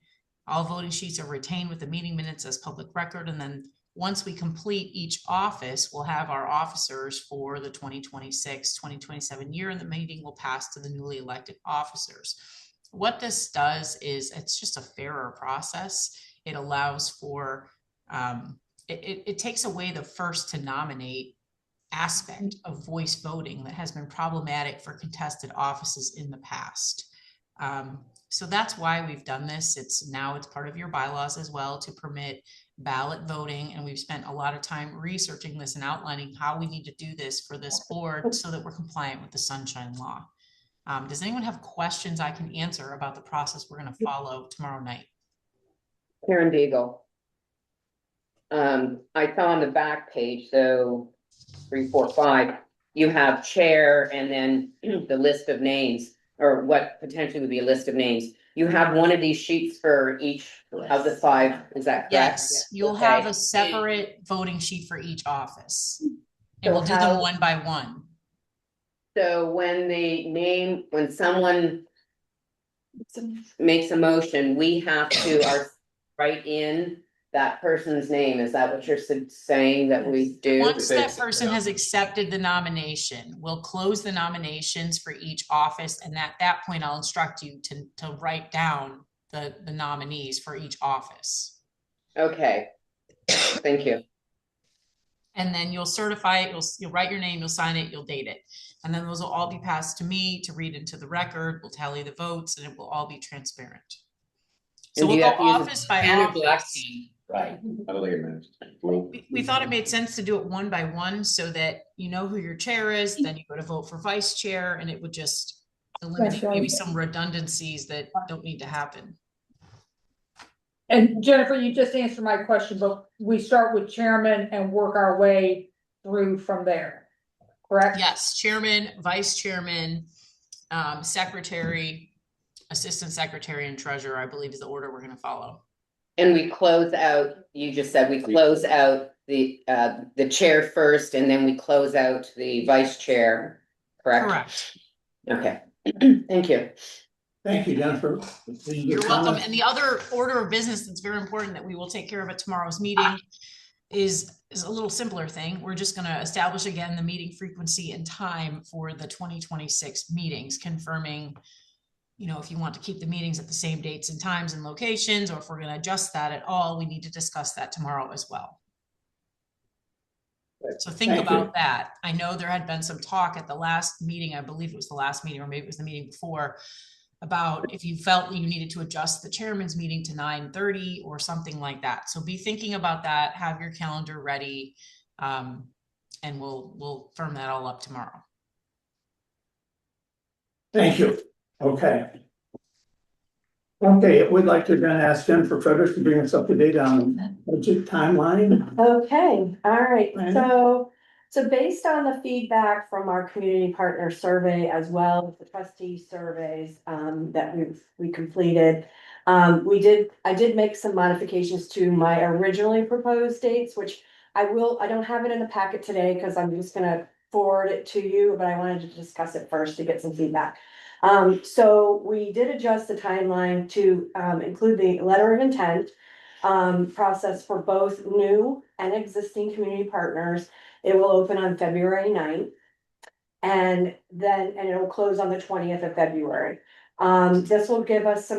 All voting sheets are retained with the meeting minutes as public record. And then once we complete each office, we'll have our officers for the 2026-2027 year, and the meeting will pass to the newly elected officers. What this does is it's just a fairer process. It allows for, it takes away the first to nominate aspect of voice voting that has been problematic for contested offices in the past. So that's why we've done this. It's part of your bylaws as well to permit ballot voting. And we've spent a lot of time researching this and outlining how we need to do this for this board so that we're compliant with the Sunshine Law. Does anyone have questions I can answer about the process we're going to follow tomorrow night? Karen Deagle. I saw on the back page, so 3, 4, 5, you have chair and then the list of names, or what potentially would be a list of names. You have one of these sheets for each of the 5, is that correct? Yes, you'll Okay. have a separate voting sheet for each office. And So we'll do them one by one. So when someone makes a motion, we have to write in that person's name. Is that what you're saying that we do? Once that person has accepted the nomination, we'll close the nominations for each office. And at that point, I'll instruct you to write down the nominees for each office. Okay, thank you. And then you'll certify it, you'll write your name, you'll sign it, you'll date it. And then those will all be passed to me to read into the record. We'll tally the votes and it will all be transparent. So we'll go office by office. Right. We thought it made sense to do it one by one so that you know who your chair is, then you go to vote for vice chair, and it would just eliminate maybe some redundancies that don't need to happen. And Jennifer, you just answered my question, but we start with chairman and work our way through from there, correct? Yes, chairman, vice chairman, secretary, assistant secretary, and treasurer, I believe is the order we're going to follow. And we close out, you just said we close out the chair first, and then we close out the vice chair, correct? Correct. Okay, thank you. Thank you, Jennifer. You're welcome. And the other order of business that's very important that we will take care of at tomorrow's meeting is a little simpler thing. We're just going to establish again the meeting frequency and time for the 2026 meetings, confirming, you know, if you want to keep the meetings at the same dates and times and locations, or if we're going to adjust that at all, we need to discuss that tomorrow as well. So think about that. I know there had been some talk at the last meeting, I believe it was the last meeting, or maybe it was the meeting before, about if you felt you needed to adjust the chairman's meeting to 9:30 or something like that. So be thinking about that, have your calendar ready. And we'll firm that all up tomorrow. Thank you. Okay. Okay, we'd like to then ask Jennifer Fredericks to bring us up to date on budget timeline. Okay, all right, Right. so based on the feedback from our community partner survey as well as the trustee surveys that we completed. I did make some modifications to my originally proposed dates, which I don't have it in the packet today because I'm just gonna forward it to you, but I wanted to discuss it first to get some feedback. So we did adjust the timeline to include the letter of intent process for both new and existing community partners. It will open on February 9th. And it'll close on the 20th of February. This will give us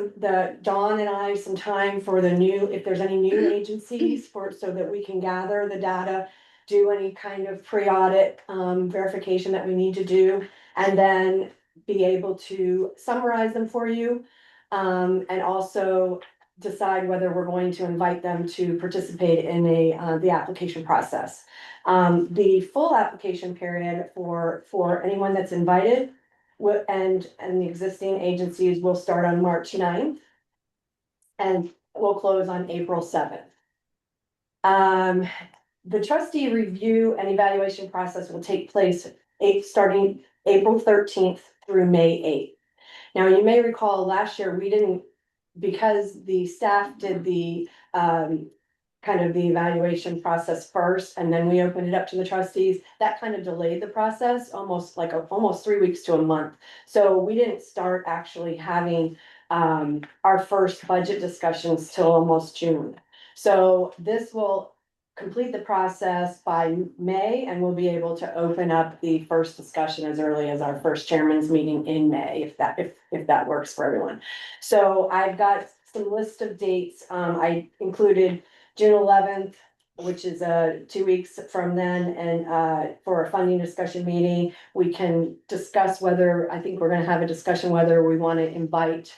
Dawn and I some time for if there's any new agencies so that we can gather the data, do any kind of pre-audit verification that we need to do, and then be able to summarize them for you. And also decide whether we're going to invite them to participate in the application process. The full application period for anyone that's invited and the existing agencies will start on March 9th and will close on April 7th. The trustee review and evaluation process will take place starting April 13th through May 8th. Now, you may recall last year because the staff did the kind of the evaluation process first, and then we opened it up to the trustees. That kind of delayed the process almost 3 weeks to a month. So we didn't start actually having our first budget discussions till almost June. So this will complete the process by May, and we'll be able to open up the first discussion as early as our first chairman's meeting in May, if that works for everyone. So I've got some list of dates. I included June 11th, which is 2 weeks from then, and for a funding discussion meeting, we can discuss I think we're gonna have a discussion whether we want to invite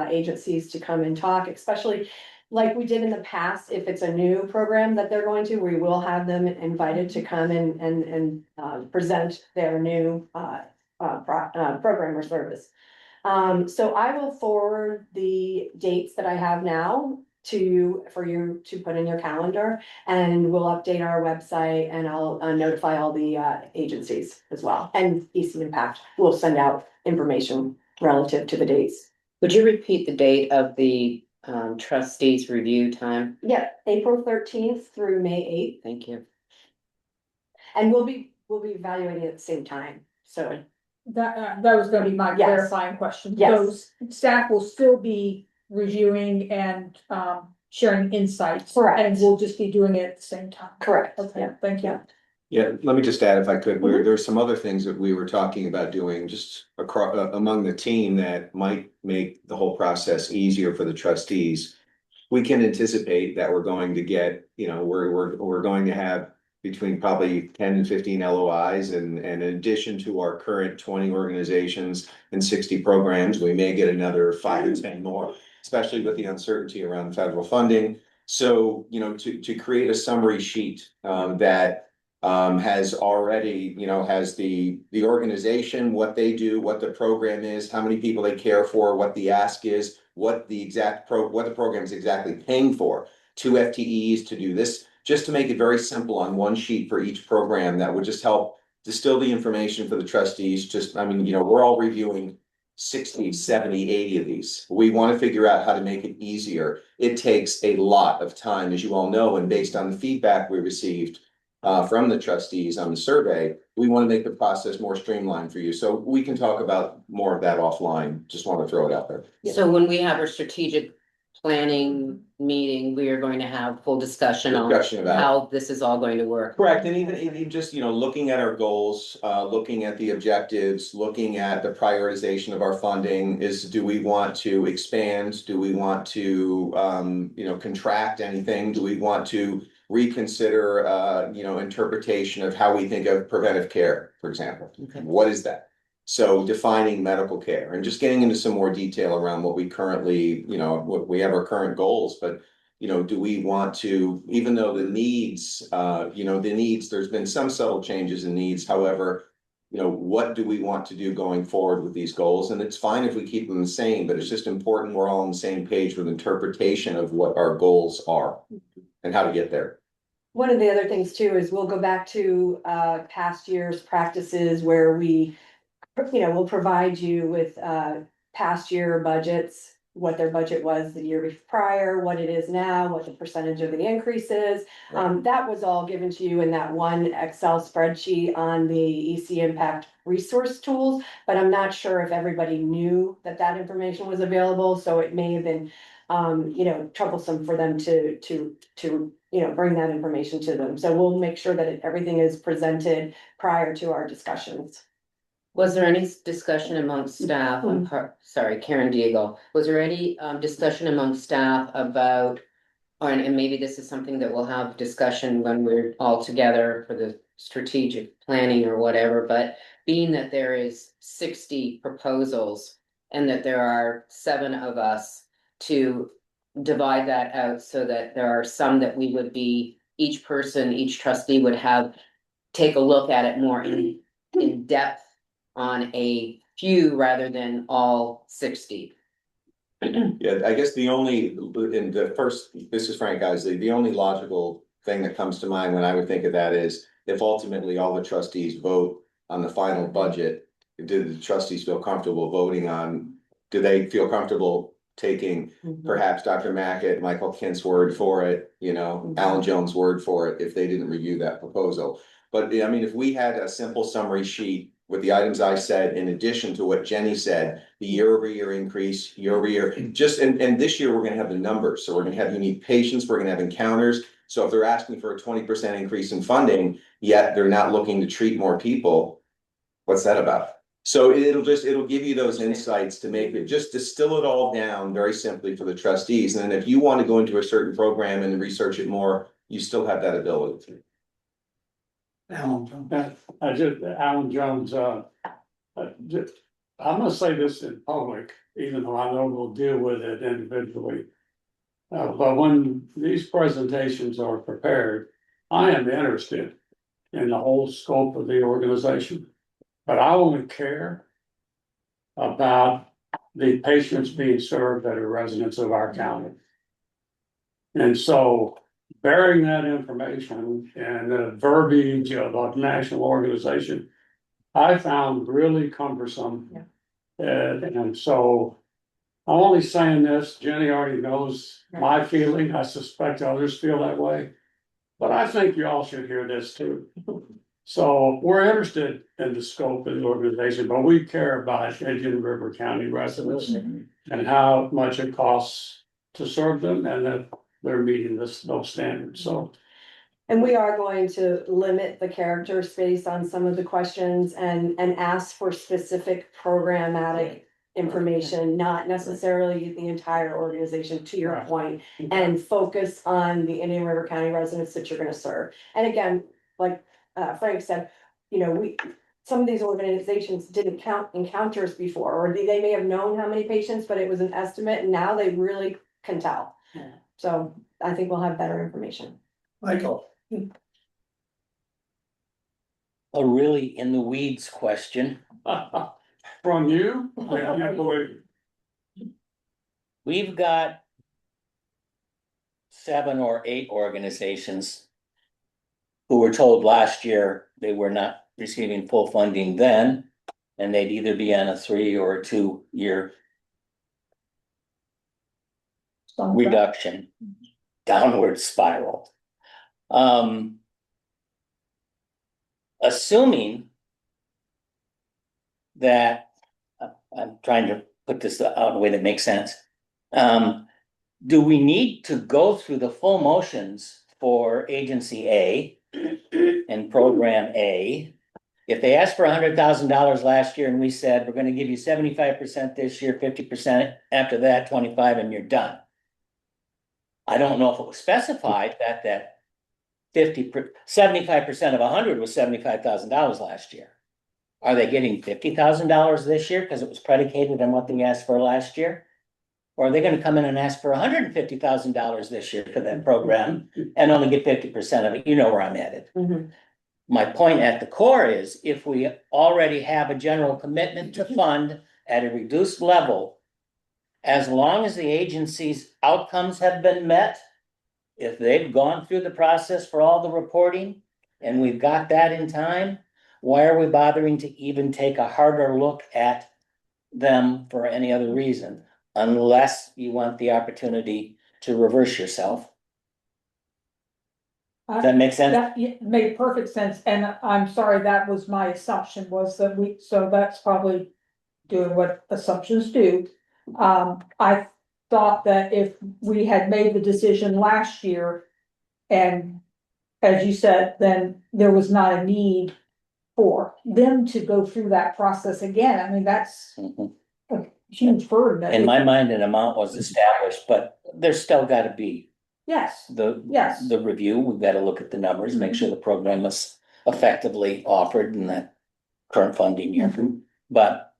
agencies to come and talk, especially like we did in the past. If it's a new program that they're going to, we will have them invited to come and present their new program or service. So I will forward the dates that I have now for you to put in your calendar, and we'll update our website, and I'll notify all the agencies as well. And EC Impact will send out information relative to the dates. Would you repeat the date of the trustees review time? Yeah, April 13th through May 8th. Thank you. And we'll be evaluating at the same time, so. That was gonna be my Yes. clarifying question. Yes. So staff will still be reviewing and sharing insights. Correct. And we'll just be doing it at the same time. Correct. Okay, Yeah. thank you. Yeah, let me just add if I could, there's some other things that we were talking about doing just across, among the team that might make the whole process easier for the trustees. We can anticipate that we're going to get, we're going to have between probably 10 and 15 LOIs, and in addition to our current 20 organizations and 60 programs, we may get another 5 or 10 more, especially with the uncertainty around federal funding. So, to create a summary sheet that has already, has the organization, what they do, what the program is, how many people they care for, what the ask is, what the program is exactly paying for, 2 FTEs to do this, just to make it very simple on one sheet for each program. That would just help distill the information for the trustees. We're all reviewing 60, 70, 80 of these. We want to figure out how to make it easier. It takes a lot of time, as you all know, and based on the feedback we received from the trustees on the survey, we want to make the process more streamlined for you. So we can talk about more of that offline. Just want to throw it out there. So when we have our strategic planning meeting, we are going to have full discussion on About how this is all going to work. Correct, and even just, looking at our goals, looking at the objectives, looking at the prioritization of our funding do we want to expand? Do we want to, contract anything? Do we want to reconsider, interpretation of how we think of preventive care, for example? Okay. What is that? So defining medical care and just getting into some more detail around what we currently, what we have our current goals, but do we want to, even though the needs, there's been some subtle changes in needs, however, what do we want to do going forward with these goals? And it's fine if we keep them the same, but it's just important we're all on the same page with interpretation of what our goals are and how to get there. One of the other things too is we'll go back to past years' practices where we, we'll provide you with past year budgets, what their budget was the year prior, what it is now, what the percentage of the increase is. That was all given to you in that one Excel spreadsheet on the EC Impact resource tools, but I'm not sure if everybody knew that that information was available, so it may have been troublesome for them to bring that information to them. So we'll make sure that everything is presented prior to our discussions. Was there any discussion amongst staff, Karen Diego, was there any discussion among staff about, and maybe this is something that we'll have discussion when we're all together for the strategic planning or whatever, but being that there is 60 proposals and that there are 7 of us, to divide that out so that there are some that we would be, each person, each trustee would have, take a look at it more in depth on a few rather than all 60. Yeah, I guess this is Frank Isley, the only logical thing that comes to mind when I would think of that is if ultimately all the trustees vote on the final budget, do the trustees feel comfortable voting on, do they feel comfortable taking perhaps Dr. Mackett, Michael Kent's word for it, Alan Jones' word for it, if they didn't review that proposal. But I mean, if we had a simple summary sheet with the items I said, in addition to what Jenny said, the year-over-year increase, year-over-year, and this year we're gonna have the numbers. So we're gonna have unique patients, we're gonna have encounters. So if they're asking for a 20% increase in funding, yet they're not looking to treat more people, what's that about? So it'll give you those insights to make it, just distill it all down very simply for the trustees. And then if you want to go into a certain program and research it more, you still have that ability. Alan Jones. Alan Jones, I'm gonna say this in public, even though I know we'll deal with it individually. But when these presentations are prepared, I am interested in the whole scope of the organization. But I only care about the patients being served that are residents of our county. And so bearing that information and the verbiage of a national organization, I found really cumbersome. And so I'm only saying this, Jenny already knows my feeling. I suspect others feel that way. But I think you all should hear this too. So we're interested in the scope of the organization, but we care about Indian River County residents and how much it costs to serve them and that they're meeting those standards, so. And we are going to limit the character space on some of the questions and ask for specific programmatic information, not necessarily the entire organization, to your point, and focus on the Indian River County residents that you're gonna serve. And again, like Frank said, some of these organizations didn't count encounters before, or they may have known how many patients, but it was an estimate, and now they really can tell. So I think we'll have better information. Michael. A really in the weeds question. From you? I can't believe it. We've got 7 or 8 organizations who were told last year they were not receiving full funding then, and they'd either be on a 3 or a 2-year reduction, downward spiral. Assuming that, I'm trying to put this out in a way that makes sense. Do we need to go through the full motions for agency A and program A? If they asked for $100,000 last year and we said, we're gonna give you 75% this year, 50% after that, 25, and you're done. I don't know if it was specified that 75% of 100 was $75,000 last year. Are they getting $50,000 this year because it was predicated on what they asked for last year? Or are they gonna come in and ask for $150,000 this year for that program and only get 50% of it? You know where I'm headed. Mhm. My point at the core is if we already have a general commitment to fund at a reduced level, as long as the agency's outcomes have been met, if they've gone through the process for all the reporting and we've got that in time, why are we bothering to even take a harder look at them for any other reason? Unless you want the opportunity to reverse yourself. Does that make sense? That made perfect sense, and I'm sorry, that was my assumption, was that so that's probably doing what assumptions do. I thought that if we had made the decision last year, and as you said, then there was not a need for them to go through that process again. I mean, that's Mhm. a huge burden. In my mind, an amount was established, but there's still gotta be Yes, the yes. the review. We've gotta look at the numbers, make sure the program is effectively offered in that current funding year. But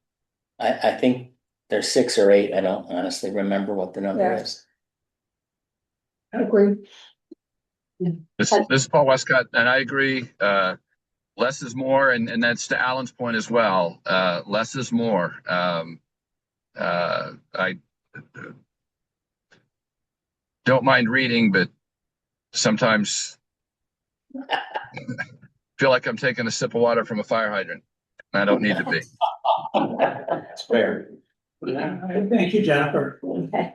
I think there's 6 or 8. I don't honestly remember what the number Yeah. is. Agreed. This is Paul Westcott, and I agree, less is more, and that's to Alan's point as well. Less is more. I don't mind reading, but sometimes feel like I'm taking a sip of water from a fire hydrant. I don't need to be. That's fair. Thank you, Jennifer. Okay.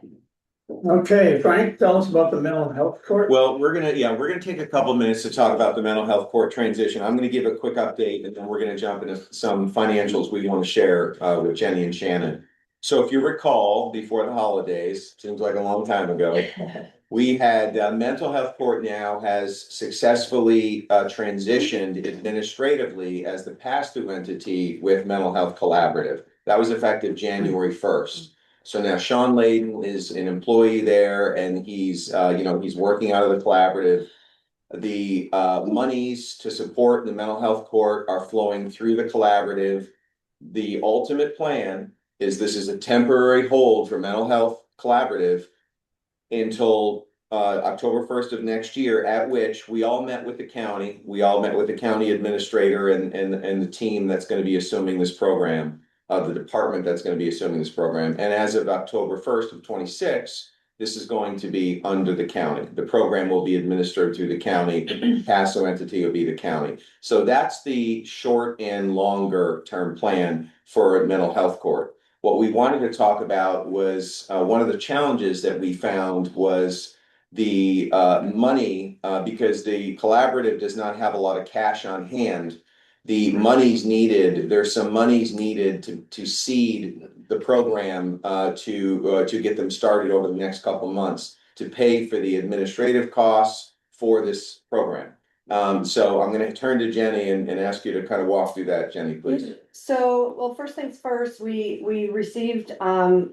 Okay, Frank, tell us about the mental health court. Well, we're gonna take a couple minutes to talk about the mental health court transition. I'm gonna give a quick update and then we're gonna jump into some financials we want to share with Jenny and Shannon. So if you recall, before the holidays, seems like a long time ago, we had mental health court now has successfully transitioned administratively as the pass-through entity with mental health collaborative. That was effective January 1st. So now Sean Layden is an employee there and he's working out of the collaborative. The monies to support the mental health court are flowing through the collaborative. The ultimate plan is this is a temporary hold for mental health collaborative until October 1st of next year, at which we all met with the county. We all met with the county administrator and the team that's going to be assuming this program. The department that's going to be assuming this program. And as of October 1st of 26, this is going to be under the county. The program will be administered through the county. The PASO entity will be the county. So that's the short and longer term plan for mental health court. What we wanted to talk about was one of the challenges that we found was the money, because the collaborative does not have a lot of cash on hand. The monies needed, there's some monies needed to seed the program to get them started over the next couple months to pay for the administrative costs for this program. So I'm gonna turn to Jenny and ask you to kind of walk through that, Jenny, please. So, well, first things first, we received, let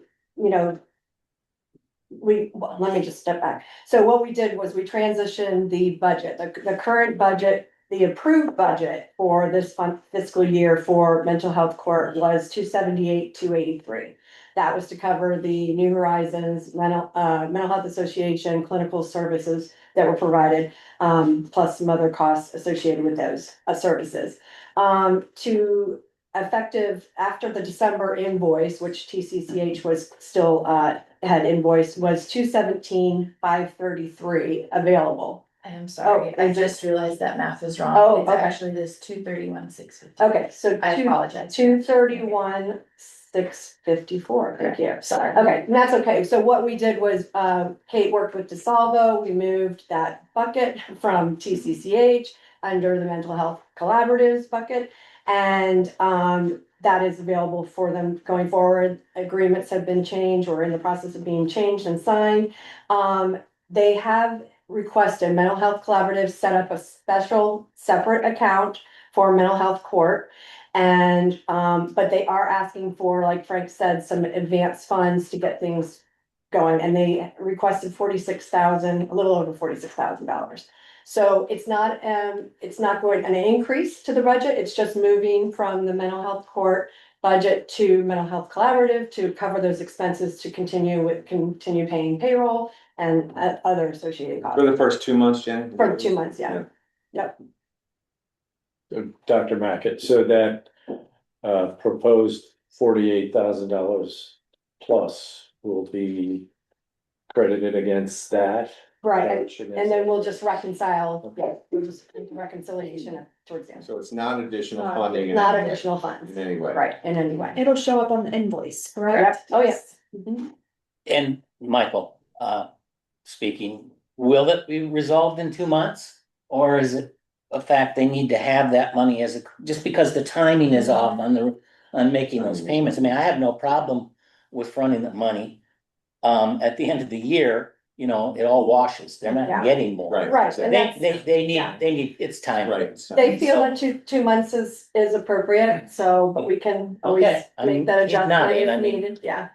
me just step back. So what we did was we transitioned the budget, the current budget, the approved budget for this fiscal year for mental health court was 278, 283. That was to cover the New Horizons Mental Health Association clinical services that were provided, plus some other costs associated with those services. To effective after the December invoice, which TCCH was still had invoiced, was 217, 533 available. I'm sorry, Oh, I is just realized that math is wrong. Oh, It's okay. actually this 231, 650. Okay, so I apologize. 231, 654, thank you. Sorry. Okay, and that's okay. So what we did was, Kate worked with DeSalvo. We moved that bucket from TCCH under the mental health collaboratives bucket. And, that is available for them going forward. Agreements have been changed or in the process of being changed and signed. They have requested mental health collaborative set up a special separate account for mental health court. And, but they are asking for, like Frank said, some advanced funds to get things going. And they requested $46,000, a little over $46,000. So it's not going an increase to the budget, it's just moving from the mental health court budget to mental health collaborative to cover those expenses to continue paying payroll and other associated For costs. the first 2 months, Jen? For 2 months, yeah. Yep. Dr. Mackett, so that proposed $48,000 plus will be credited against that. Right, and then we'll just reconcile, we'll just make a reconciliation towards the end. So it's not additional funding. in- Not additional funds, In any way. right, in any way. It'll show up on the invoice, correct? Correct. Oh, yes. Mhm. And Michael, speaking, will it be resolved in 2 months? Or is it a fact they need to have that money just because the timing is off on making those payments? I mean, I have no problem with fronting the money. At the end of the year, you know, it all washes. They're Yeah. not getting more. Right. Right, and that's, They yeah. need, it's time. Right. they feel that 2 months is appropriate, so, but we can always Okay, I mean, make that if not, adjustment I if mean- needed, yeah.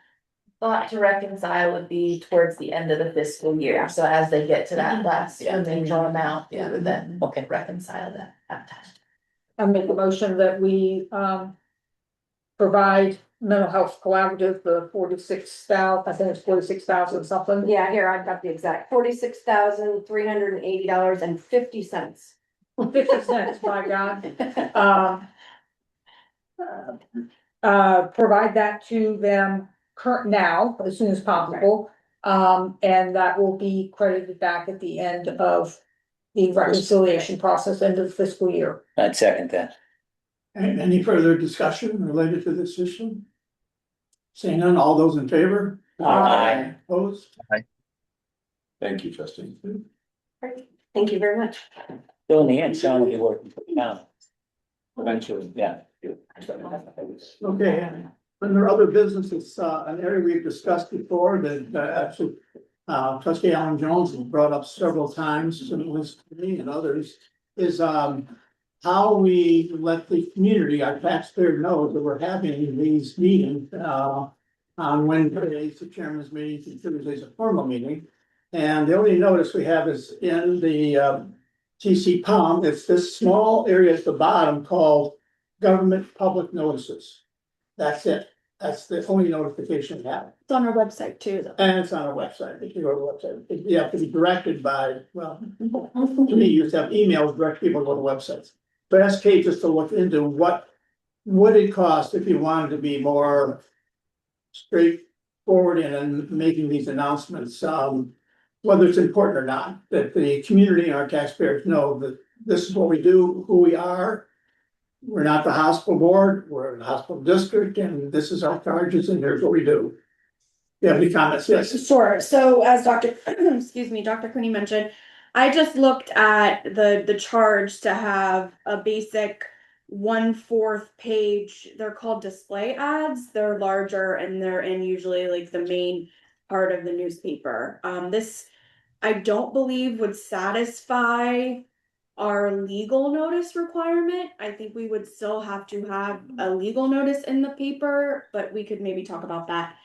Thought to reconcile would be towards the end of the fiscal year, so as they get to that last Yeah. remaining amount, yeah, then Okay. reconcile that at time. I make a motion that we, provide mental health collaborative the 46,000, I think it's 46,000 something. Yeah, here, I've got the exact $46,380.50. 50 cents, my God. Provide that to them now, as soon as possible. And that will be credited back at the end of the reconciliation process, end of the fiscal year. I'd second that. And any further discussion related to this issue? Seeing none, all those in favor? Aye. Opposed? Thank you, trustee. Thank you very much. So in the end, Sean will be working for the town. Eventually. Yeah. Okay, under other businesses, an area we've discussed before that actually trustee Alan Jones has brought up several times, and it was to me and others, is how we let the community, our taxpayer know that we're having these meetings on Wednesdays, the chairman's meetings, and Thursdays, a formal meeting. And the only notice we have is in the TC Palm, it's this small area at the bottom called government public notices. That's it. That's the only notification we have. It's on our website too, though. And it's on our website. If you go to the website, you have to be directed by, well, to me, you used to have emails, direct people to go to websites. But ask Kate just to look into what would it cost if you wanted to be more straightforward in making these announcements, whether it's important or not, that the community and our taxpayers know that this is what we do, who we are. We're not the hospital board, we're the hospital district, and this is our charges, and here's what we do. You have any comments? Yes. Sure, so as Dr. excuse me, Dr. Cooney mentioned, I just looked at the charge to have a basic 1/4 page, they're called display ads, they're larger and they're in usually like the main part of the newspaper. This, I don't believe would satisfy our legal notice requirement. I think we would still have to have a legal notice in the paper, but we could maybe talk about that.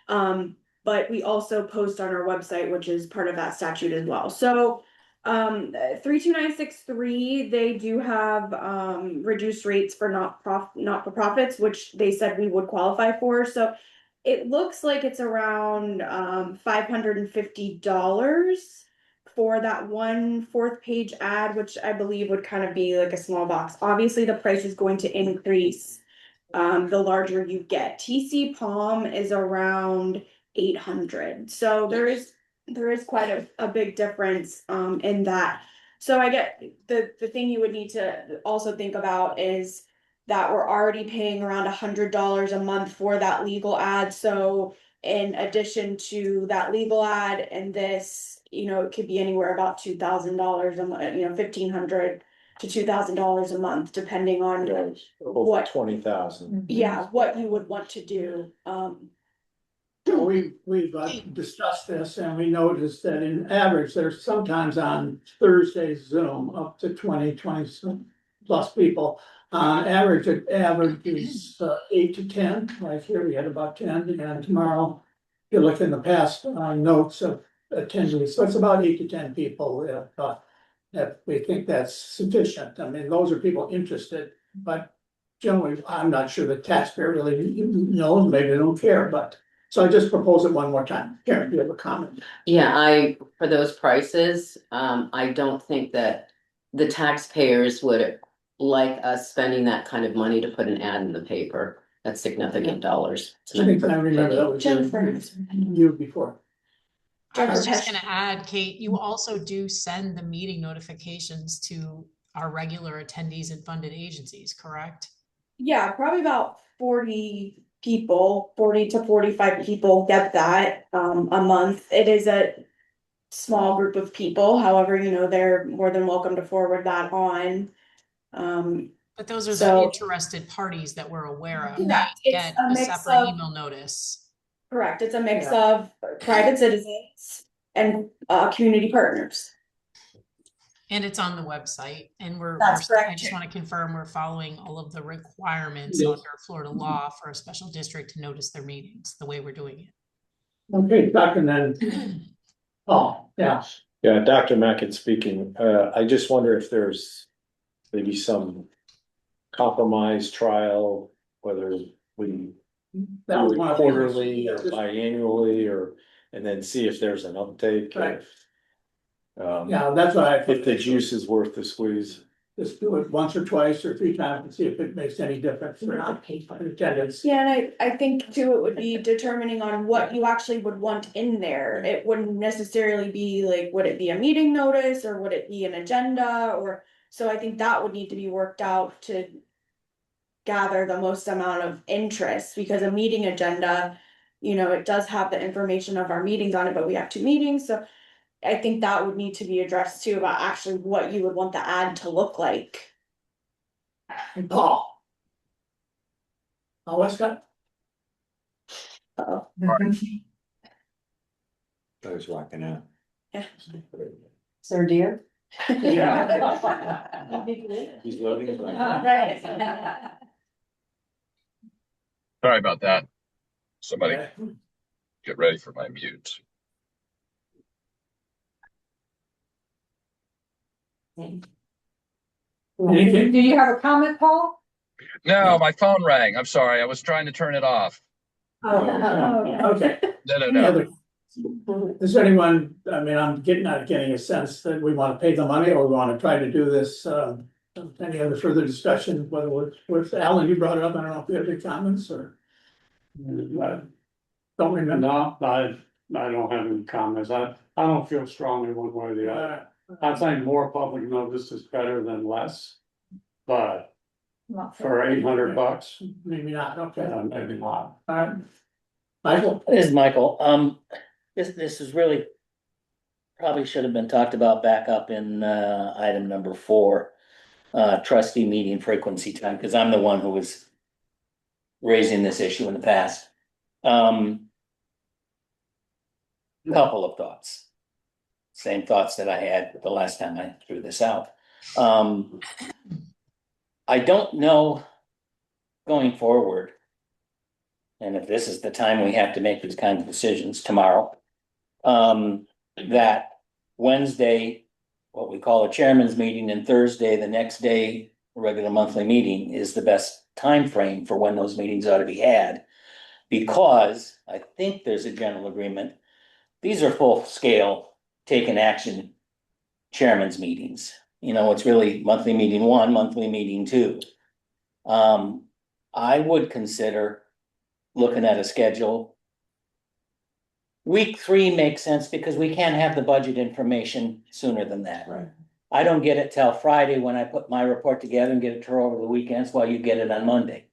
But we also post on our website, which is part of that statute as well. So 32963, they do have reduced rates for not-for-profits, which they said we would qualify for. So it looks like it's around $550 for that 1/4 page ad, which I believe would kind of be like a small box. Obviously, the price is going to increase the larger you get. TC Palm is around 800. So there is quite a big difference in that. So I get the thing you would need to also think about is that we're already paying around $100 a month for that legal ad. So in addition to that legal ad and this, you know, it could be anywhere about $2,000 a month, you know, $1,500 to $2,000 a month, depending on what 20,000. yeah, what you would want to do. We've discussed this and we noticed that in average, there's sometimes on Thursday's Zoom up to 20 plus people. On average, it averages 8 to 10, like here we had about 10, and tomorrow, if you look in the past notes of attendees, so it's about 8 to 10 people. if we think that's sufficient. I mean, those are people interested, but generally, I'm not sure the taxpayer really knows, maybe they don't care, but. So I just propose it one more time. Karen, do you have a comment? Yeah, for those prices, I don't think that the taxpayers would like us spending that kind of money to put an ad in the paper. That's significant dollars. I think I remember that was Jennifer. you before. I was just gonna add, Kate, you also do send the meeting notifications to our regular attendees and funded agencies, correct? Yeah, probably about 40 people, 40 to 45 people get that a month. It is a small group of people, however, they're more than welcome to forward that on. But those are the So- interested parties that we're aware of. Correct. They It's get a a mix separate of- email notice. Correct, it's a mix of private citizens and community partners. And it's on the website and That's correct. I just want to confirm we're following all of the requirements under Florida law for a special district to notice their meetings, the way we're doing it. Okay, Dr. then. Oh, yeah. Yeah, Dr. Mackett speaking. I just wonder if there's maybe some compromise trial, whether we That was do one it of the- quarterly or biannually, and then see if there's an uptake. Right. Um, Yeah, that's what I. if the juice is worth the squeeze. Just do it once or twice or 3 times and see if it makes any difference or not. Attendance. Yeah, and I think too, it would be determining on what you actually would want in there. It wouldn't necessarily be like, would it be a meeting notice or would it be an agenda or, so I think that would need to be worked out to gather the most amount of interest, because a meeting agenda, it does have the information of our meetings on it, but we have 2 meetings, so I think that would need to be addressed too, about actually what you would want the ad to look like. Paul. Westcott? Uh-oh. I was walking out. Sir dear. Yeah. He's loading his mic. Right. Sorry about that. Somebody get ready for my mute. Anything? Do you have a comment, Paul? No, my phone rang. I'm sorry. I was trying to turn it off. Okay. No, no, Any no. other? Is there anyone, I mean, I'm not getting a sense that we wanna pay the money or we wanna try to do this, any other further discussion, whether with Alan, you brought it up, I don't know if you have any comments or. Don't remember. No, I don't have any comments. I don't feel strongly one way or the other. I think more public notice is better than less. But Not for $800, Maybe not, okay, maybe not. alright. Michael, This is Michael. This is really. Probably should have been talked about back up in, item number 4. Trustee meeting frequency time, because I'm the one who was. Raising this issue in the past. Couple of thoughts. Same thoughts that I had the last time I threw this out. I don't know. Going forward. And if this is the time we have to make these kinds of decisions tomorrow. That Wednesday, what we call a chairman's meeting, and Thursday, the next day, regular monthly meeting is the best time frame for when those meetings ought to be had. Because I think there's a general agreement. These are full scale, taken action chairman's meetings. It's really monthly meeting 1, monthly meeting 2. I would consider looking at a schedule. Week 3 makes sense because we can't have the budget information sooner than that. Right. I don't get it till Friday when I put my report together and get it to her over the weekends while you get it on Monday.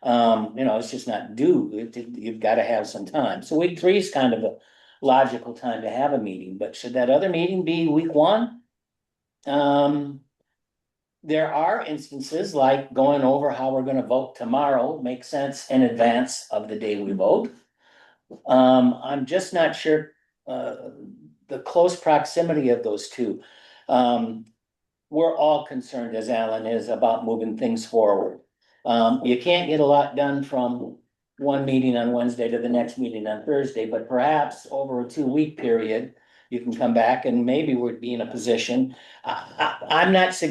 It's just not due. You've got to have some time. So week 3 is kind of a logical time to have a meeting, but should that other meeting be week 1? There are instances like going over how we're gonna vote tomorrow makes sense in advance of the day we vote. I'm just not sure, the close proximity of those two. We're all concerned, as Alan is, about moving things forward. You can't get a lot done from one meeting on Wednesday to the next meeting on Thursday, but perhaps over a 2-week period, you can come back and maybe we'd be in a position. I'm not,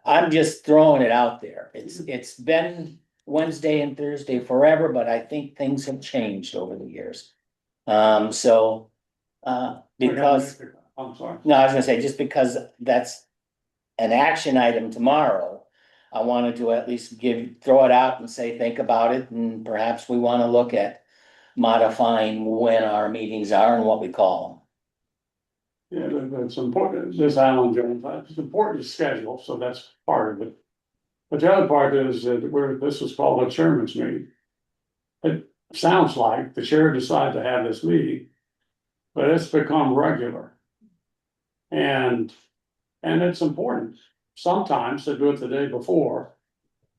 I'm just throwing it out there. It's been Wednesday and Thursday forever, but I think things have changed over the years. Because, I'm sorry. no, I was gonna say, just because that's an action item tomorrow, I wanted to at least throw it out and say, think about it, and perhaps we wanna look at modifying when our meetings are and what we call Yeah, that's important, this Alan Jones, it's important to schedule, so that's part of it. But the other part is that this is called a chairman's meeting. It sounds like the chair decided to have this meeting, but it's become regular. And it's important sometimes to do it the day before,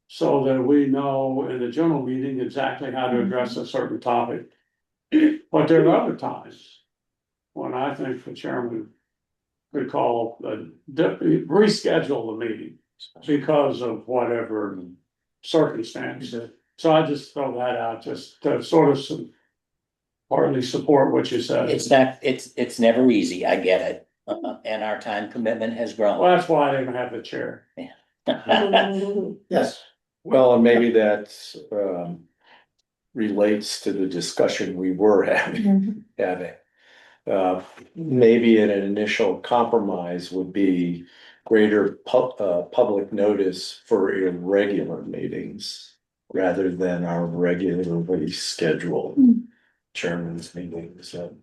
so that we know in the general meeting exactly how to address a certain topic. But there are other times when I think the chairman could call reschedule the meeting because of whatever circumstance. So I just throw that out just to sort of partly support what you said. it's never easy, I get it. And our time commitment has grown. Well, that's why I didn't have the chair. Yes, Well, and maybe that relates to the discussion we were having. Maybe an initial compromise would be greater public notice for irregular meetings rather than our regularly scheduled chairman's meetings. So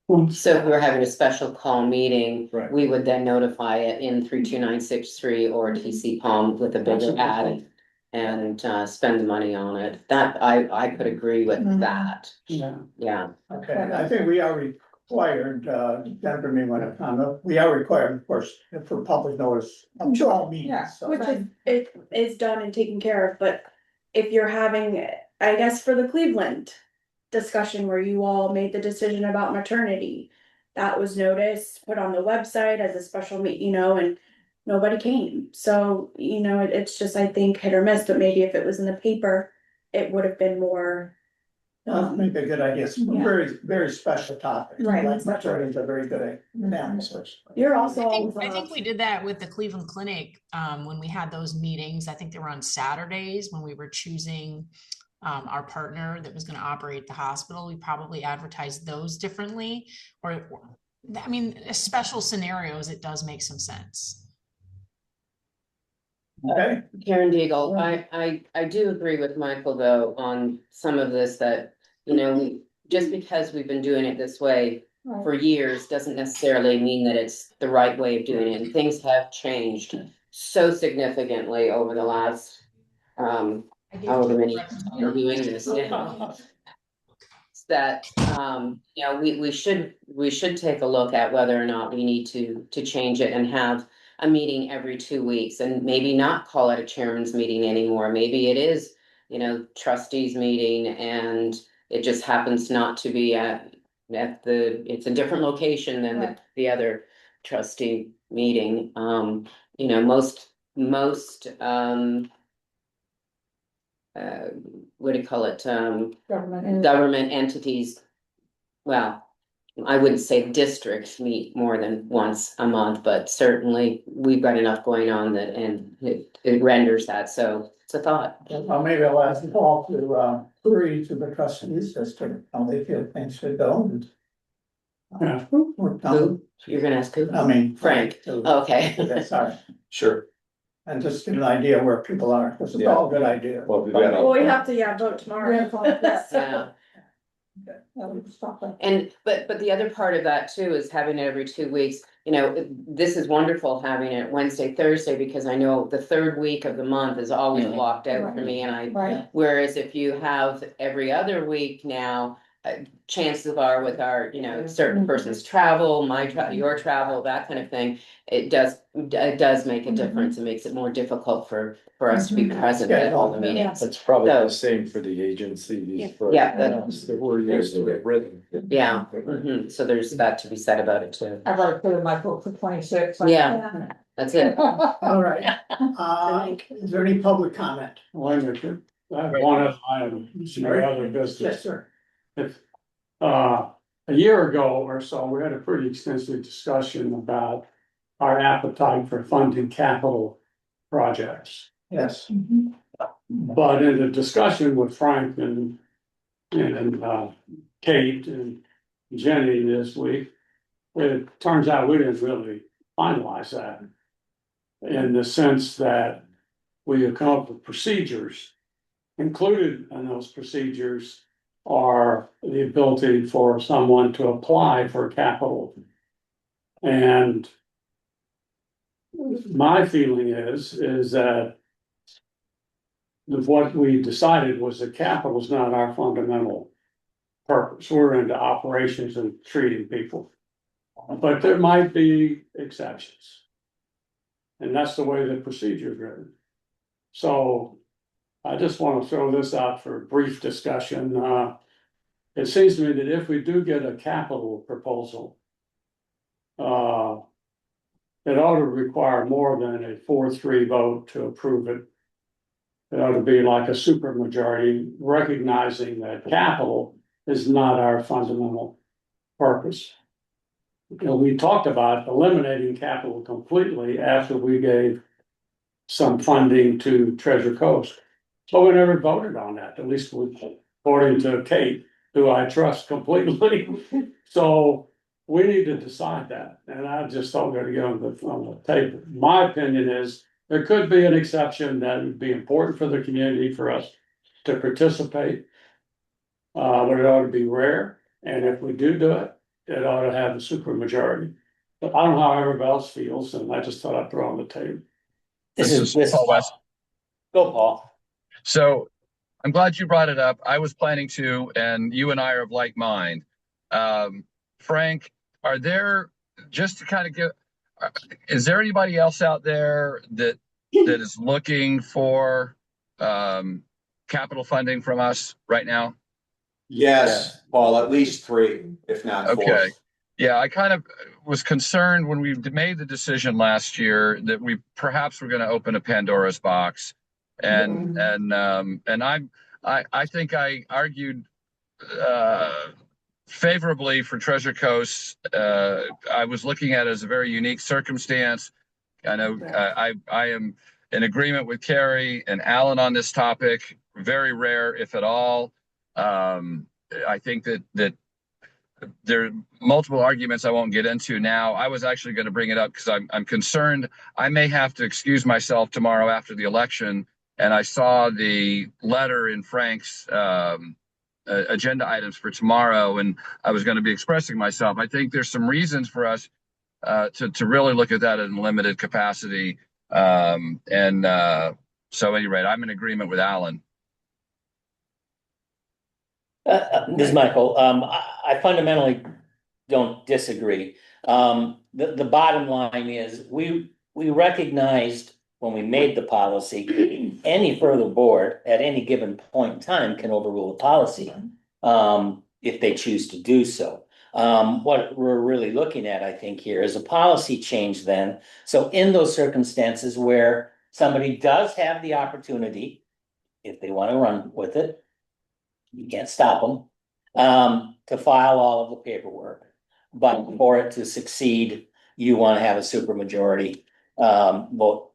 if we were having a special call meeting, Right. we would then notify it in 32963 or TC Palm with a bigger ad. And spend the money on it. That, I could agree with that. Yeah. Yeah. okay, I think we are required, Jennifer may want to comment, we are required, of course, for public notice of all Yeah. meetings, so. Which is done and taken care of, but if you're having, I guess for the Cleveland discussion where you all made the decision about maternity, that was noticed, put on the website as a special meet, and nobody came. So, it's just, I think, hit or miss, but maybe if it was in the paper, it would have been more. Maybe a good idea, it's a Yeah. very, very special topic. Right. Like maternity is a very good example. You're also. I think we did that with the Cleveland Clinic, when we had those meetings. I think they were on Saturdays when we were choosing our partner that was gonna operate the hospital. We probably advertised those differently, or, I mean, special scenarios, it does make some sense. Okay, Karen Deagle, I do agree with Michael though on some of this that, just because we've been doing it this way for years doesn't necessarily mean that it's the right way of doing it. And things have changed so significantly over the last, however many years we're doing this now. That, we should take a look at whether or not we need to change it and have a meeting every 2 weeks and maybe not call it a chairman's meeting anymore. Maybe it is, trustees meeting and it just happens not to be it's a different location than the other trustee meeting. Most what do you call it? Government entities. Well, I wouldn't say districts meet more than once a month, but certainly we've got enough going on that, and it renders that, so it's a thought. well, maybe I'll ask Paul to query to the trustees as to how they feel things should go and. Yeah. We're done. Who? You're gonna ask who? I mean. Frank. Okay. Okay, sorry, Sure. and just get an idea where people are, because it's all a good idea. Well, we've got Well, we have to, vote tomorrow. Yeah. And, but the other part of that too is having it every 2 weeks, this is wonderful having it Wednesday, Thursday, because I know the third week of the month is always blocked out for me and whereas if you have every other week now, chances are with our, certain person's travel, your travel, that kind of thing, it does make a difference. It makes it more difficult for us to be present at all the meetings. It's probably So- the same for the agencies. Yeah. That we're used to it written. Yeah, so there's that to be said about it too. I've already put in my book for 26. Yeah, that's it. All right, is there any public comment? Wait a minute, I have one other item, some other business. Yes, sir. If, a year ago or so, we had a pretty extensive discussion about our appetite for funding capital projects. Yes. But in the discussion with Frank and Kate and Jenny this week, it turns out we didn't really finalize that. In the sense that we have come up with procedures. Included in those procedures are the ability for someone to apply for capital. And my feeling is that what we decided was that capital is not our fundamental purpose. We're into operations and treating people. But there might be exceptions. And that's the way the procedure is written. So I just want to throw this out for a brief discussion. It seems to me that if we do get a capital proposal, it ought to require more than a 4-3 vote to approve it. It ought to be like a supermajority, recognizing that capital is not our fundamental purpose. You know, we talked about eliminating capital completely after we gave some funding to Treasure Coast. But we never voted on that, at least according to Kate, who I trust completely. So we need to decide that, and I just don't got to get on the table. My opinion is there could be an exception that would be important for the community for us to participate. But it ought to be rare, and if we do it, it ought to have a supermajority. But I don't know how everybody else feels, and I just thought I'd throw on the table. This is Paul West. Go, Paul. So I'm glad you brought it up. I was planning to, and you and I are of like mind. Frank, are there, just to kind of get, is there anybody else out there that is looking for capital funding from us right now? Yes, Paul, at least 3, if not 4. Okay. Yeah, I kind of was concerned when we made the decision last year that we perhaps were going to open a Pandora's box, and I think I argued favorably for Treasure Coast. I was looking at it as a very unique circumstance. I know I am in agreement with Carrie and Alan on this topic. Very rare, if at all. I think that there are multiple arguments I won't get into now. I was actually going to bring it up because I'm concerned I may have to excuse myself tomorrow after the election. And I saw the letter in Frank's agenda items for tomorrow, and I was going to be expressing myself. I think there's some reasons for us to really look at that in limited capacity. So at any rate, I'm in agreement with Alan. This is Michael. I fundamentally don't disagree. The bottom line is we recognized when we made the policy, any further board at any given point in time can overrule a policy if they choose to do so. What we're really looking at, I think, here is a policy change then. So in those circumstances where somebody does have the opportunity, if they want to run with it, you can't stop them, to file all of the paperwork. But for it to succeed, you want to have a supermajority vote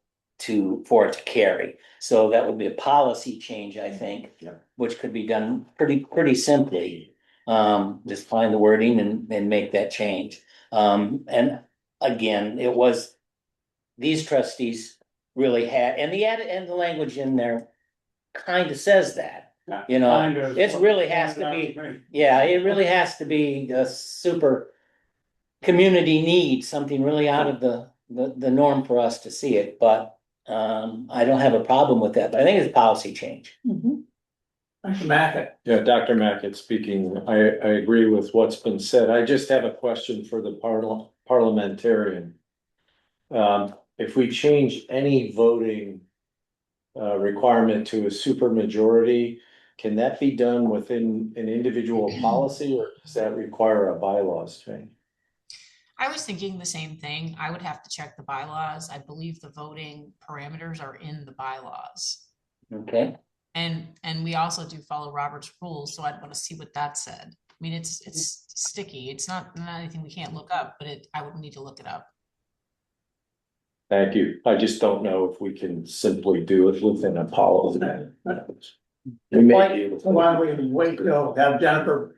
for it to carry. So that would be a policy change, I think, which could be done pretty simply. Just find the wording and make that change. And again, it was these trustees really had, and the language in there kind of says that. You know, it really has to be, it really has to be a super community need, something really out of the norm for us to see it, but I don't have a problem with that, but I think it's a policy change. Dr. Mackett. Yeah, Dr. Mackett speaking. I agree with what's been said. I just have a question for the parliamentarian. If we change any voting requirement to a supermajority, can that be done within an individual policy, or does that require a bylaws change? I was thinking the same thing. I would have to check the bylaws. I believe the voting parameters are in the bylaws. Okay. And we also do follow Robert's rules, so I'd want to see what that said. I mean, it's sticky. It's not anything we can't look up, but I would need to look it up. Thank you. I just don't know if we can simply do it within a policy. We may be able to. Why don't we wait till have Jennifer?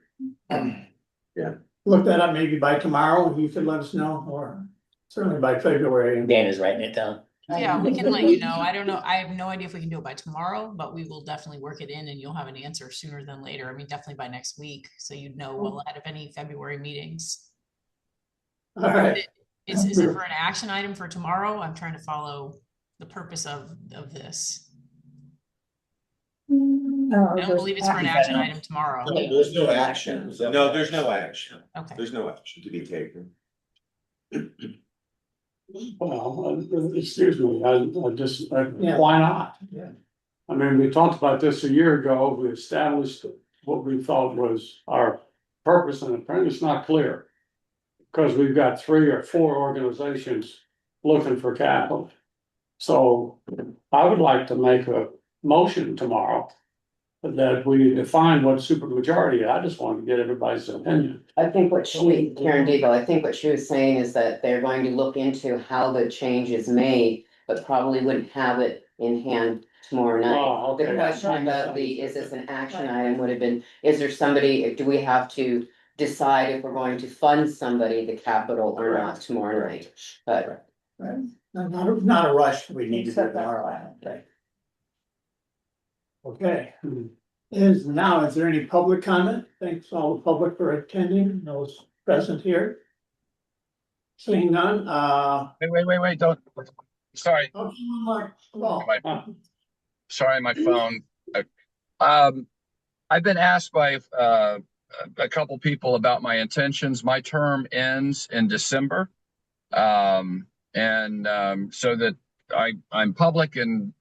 Yeah, look that up maybe by tomorrow, and you could let us know, or certainly by February. Dana's writing it down. Yeah, we can let you know. I don't know. I have no idea if we can do it by tomorrow, but we will definitely work it in and you'll have an answer sooner than later. I mean, definitely by next week. So you'd know well ahead of any February meetings. All right. Is it for an action item for tomorrow? I'm trying to follow the purpose of this. I don't believe it's for an action item tomorrow. No, there's no action. No, there's no action. Okay. There's no action to be taken. Well, excuse me, I just, Yeah. why not? Yeah. I mean, we talked about this a year ago, we established what we thought was our purpose, and apparently it's not clear. Because we've got 3 or 4 organizations looking for capital. So I would like to make a motion tomorrow that we define what supermajority is. I just want to get everybody's opinion. I think Karen Deagle, I think what she was saying is that they're going to look into how the change is made, but probably wouldn't have it in hand tomorrow night. Oh, The okay. question about is this an action item would have been, is there somebody, do we have to decide if we're going to fund somebody the capital or not tomorrow night? But Right, not a rush, we need to do it tomorrow, I don't think. Okay, is there any public comment? Thanks all the public for attending, those present here. Seeing none, Wait, don't, sorry, okay, one more, well, sorry, my phone. I've been asked by, a couple people about my intentions. My term ends in December. So that I'm public and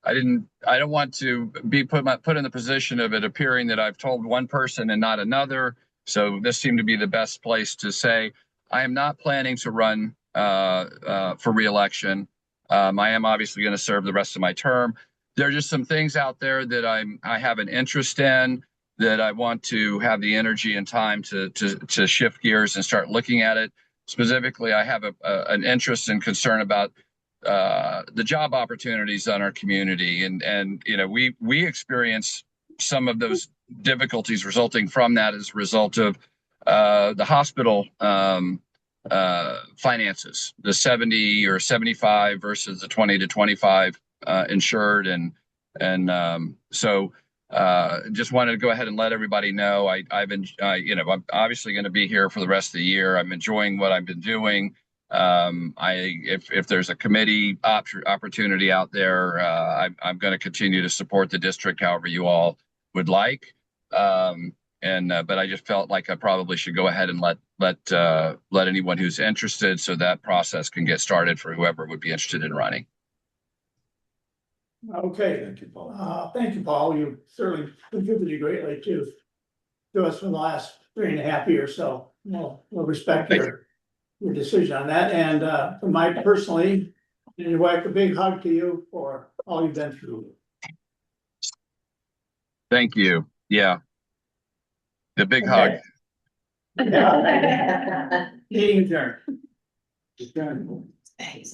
I don't want to be put in the position of it appearing that I've told one person and not another. So this seemed to be the best place to say, I am not planning to run for reelection. I am obviously going to serve the rest of my term. There are just some things out there that I have an interest in, that I want to have the energy and time to shift gears and start looking at it. Specifically, I have an interest and concern about the job opportunities on our community, and you know, we experience some of those difficulties resulting from that as a result of the hospital finances, the 70 or 75 versus the 20 to 25 insured, so just wanted to go ahead and let everybody know I've been, I'm obviously going to be here for the rest of the year. I'm enjoying what I've been doing. If there's a committee opportunity out there, I'm going to continue to support the district however you all would like. But I just felt like I probably should go ahead and let anyone who's interested, so that process can get started for whoever would be interested in running. okay. Thank you, Paul. Thank you, Paul, you certainly contributed greatly to us for the last 3.5 years, so we'll respect your decision on that, and from my personally, and your wife, a big hug to you for all you've been through. Thank you. Yeah. The big hug. Yeah. Meeting adjourned. Thanks.